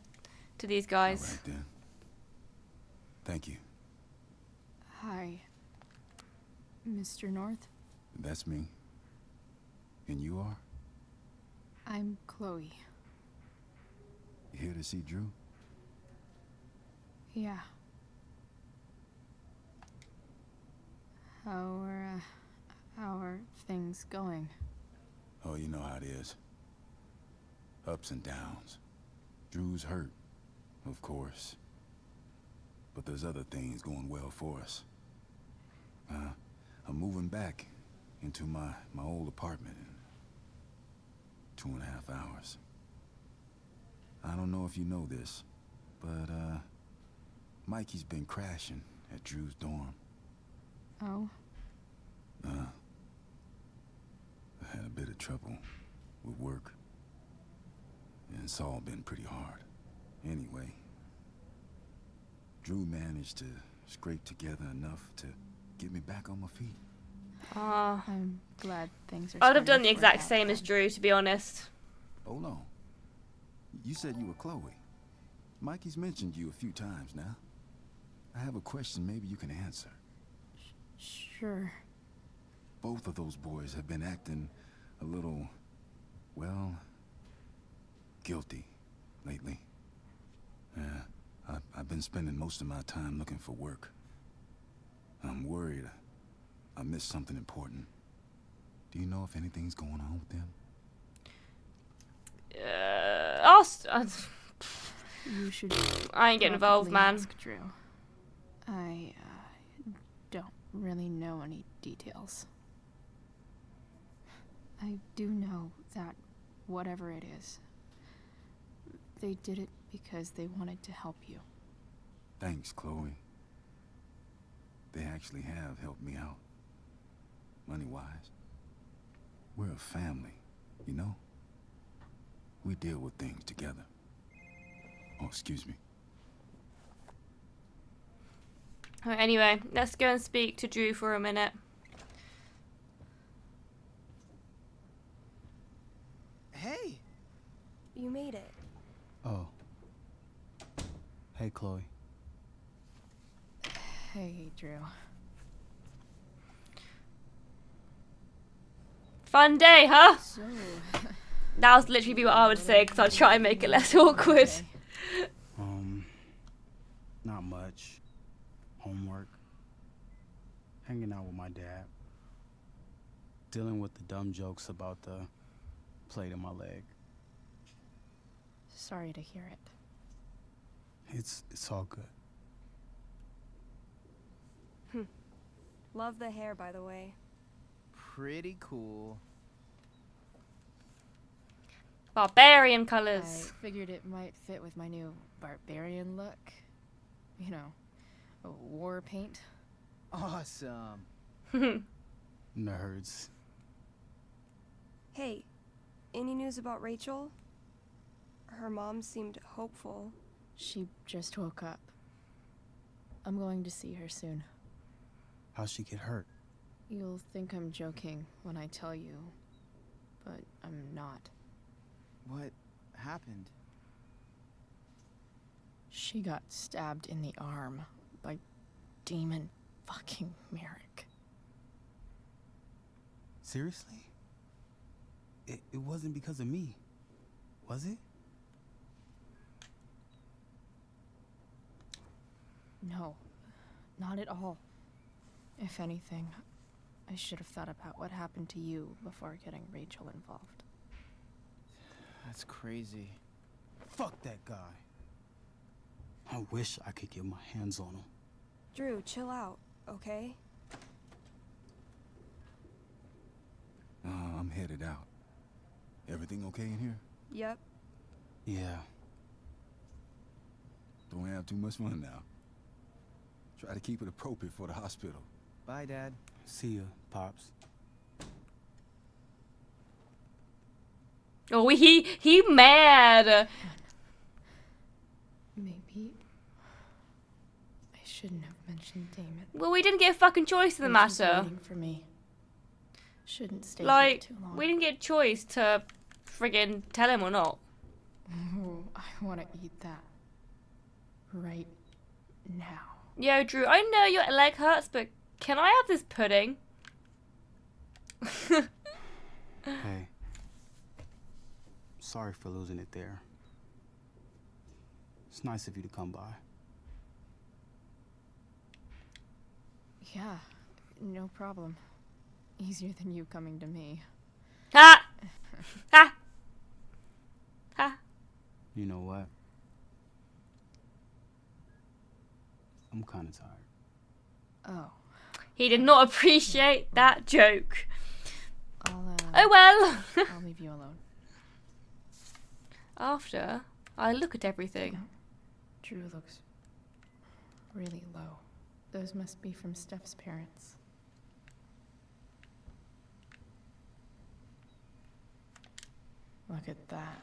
these guys. All right, then. Thank you. Hi, Mr. North. That's me. And you are? I'm Chloe. You here to see Drew? Yeah. How are things going? Oh, you know how it is. Ups and downs. Drew's hurt, of course. But there's other things going well for us. I'm moving back into my old apartment in 2.5 hours. I don't know if you know this, but Mikey's been crashing at Drew's dorm. Oh? I had a bit of trouble with work. And it's all been pretty hard. Anyway, Drew managed to scrape together enough to get me back on my feet. I'm glad things are I would have done starting the to exact work out same as Drew, to be honest. Hold on. You said you were Chloe. Mikey's mentioned you a few times now. I have a question maybe you can answer. Sure. Both of those boys have been acting a little, well, guilty lately. I've been spending most of my time looking for work. I'm worried I missed something important. Do you know if anything's going on with them? You should. I ain't getting involved, probably man. Ask Drew. I don't really know any details. I do know that whatever it is, they did it because they wanted to help you. Thanks, Chloe. They actually have helped me out. Money-wise. We're a family, you know? We deal with things together. Oh, excuse me. Alright, anyway, let's go and speak to Drew for a minute. Hey! You made it. Oh. Hey, Chloe. Hey, Drew. Fun day, huh? So, That was literally what I would say, because I'll try and make it less awkward. Not much. Homework. Hanging out with my dad. Dealing with the dumb jokes about the plate in my leg. sorry to hear it. It's all good. Love the hair, by the way. Pretty cool. Barbarian I colours. figured it might fit with my new barbarian look. You know, a war paint. Awesome. Nerds. Hey, any news about Rachel? Her mom seemed hopeful. She just woke up. I'm going to see her soon. How'd she get hurt? You'll think I'm joking when I tell you, but I'm not. What happened? She got stabbed in the arm by Damon fucking Merrick. Seriously? It wasn't because of me, was it? No, not at all. If anything, I should have thought about what happened to you before getting Rachel involved. That's crazy. Fuck that guy. I wish I could get my hands on him. Drew, chill out, okay? I'm headed out. Everything okay in here? Yep. Yeah. Don't have too much fun now. Try to keep it appropriate for the hospital. Bye, Dad. See ya, Pops. Oh, he mad. Maybe I shouldn't have mentioned Damon. Well, we didn't get a fucking choice in the Rachel's matter. waiting for me. Shouldn't stay here Like, too long. we didn't get a choice to friggin' tell him or not. Ooh, I want to eat that right now. Yo, Drew, I know your leg hurts, but can I have this pudding? Hey. Sorry for losing it there. It's nice of you to come by. Yeah, no problem. Easier than you coming to me. Ha! Ha! Ha! You know what? I'm kind of tired. Oh. He did not appreciate that joke. Oh well. I'll leave you alone. After I look at everything. Drew looks really low. Those must be from Steph's parents. Look at that.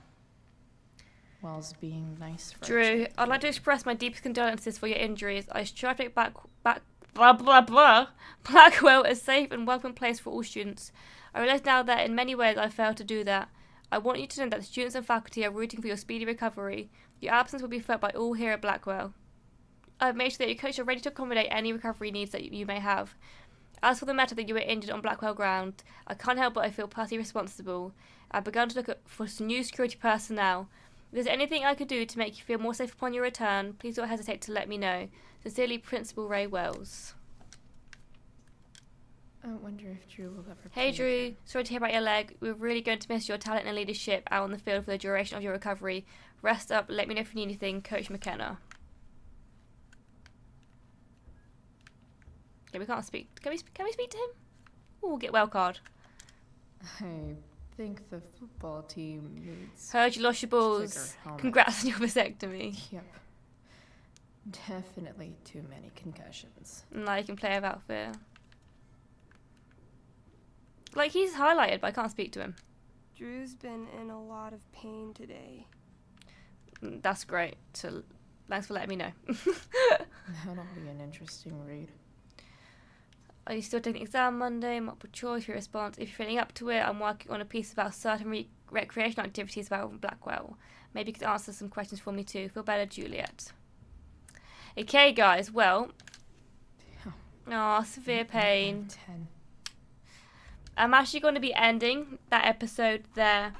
Wells being nice for Drew, I'd like to express my deepest condolences for your injuries. I strive to make blah blah blah Blackwell a safe and welcoming place for all students. I realize now that in many ways I failed to do that. I want you to know that the students and faculty are rooting for your speedy recovery. Your absence will be felt by all here at Blackwell. I've made sure that your coach are ready to accommodate any recovery needs that you may have. As for the matter that you were injured on Blackwell ground, I can't help but I feel personally responsible. I've begun to look for some new security personnel. If there's anything I could do to make you feel more safe upon your return, please don't hesitate to let me know. Sincerely, Principal Ray Wells. I wonder if Drew will ever Hey play Drew, again. sorry to hear about your leg. We're really going to miss your talent and leadership out on the field for the duration of your recovery. Rest up, let me know if you need anything, Coach McKenna. Okay, we can't speak. Can we speak to him? Ooh, we'll get well card. I think the football team needs. Heard you lost your balls. thicker helmet. Congrats on your vasectomy. Yep. Definitely too many concussions. Now you can play without fear. Like, he's highlighted, but I can't speak to him. Drew's been in a lot of pain today. That's great. So, thanks for letting me know. That'll be an interesting read. Are you still taking the exam Monday? Multiple choice, your response. If you're feeling up to it, I'm working on a piece about certain recreational activities about Blackwell. Maybe you could answer some questions for me too. Feel better, Juliet. Okay, guys, well. Oh, severe pain. 10. I'm actually going to be ending that episode there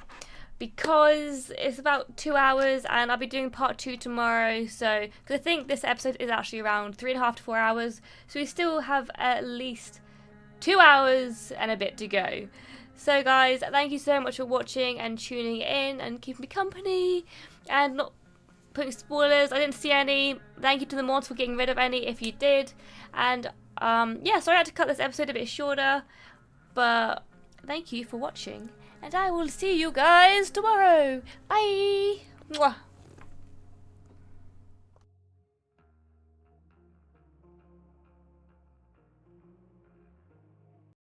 because it's about 2 hours and I'll be doing part 2 tomorrow. So, because I think this episode is actually around 3.5 to 4 hours. So we still have at least 2 hours and a bit to go. So guys, thank you so much for watching and tuning in and keeping me company and not putting spoilers. I didn't see any. Thank you to the mods for getting rid of any if you did. And yeah, sorry I had to cut this episode a bit shorter. But thank you for watching, and I will see you guys tomorrow. Bye! Mwah.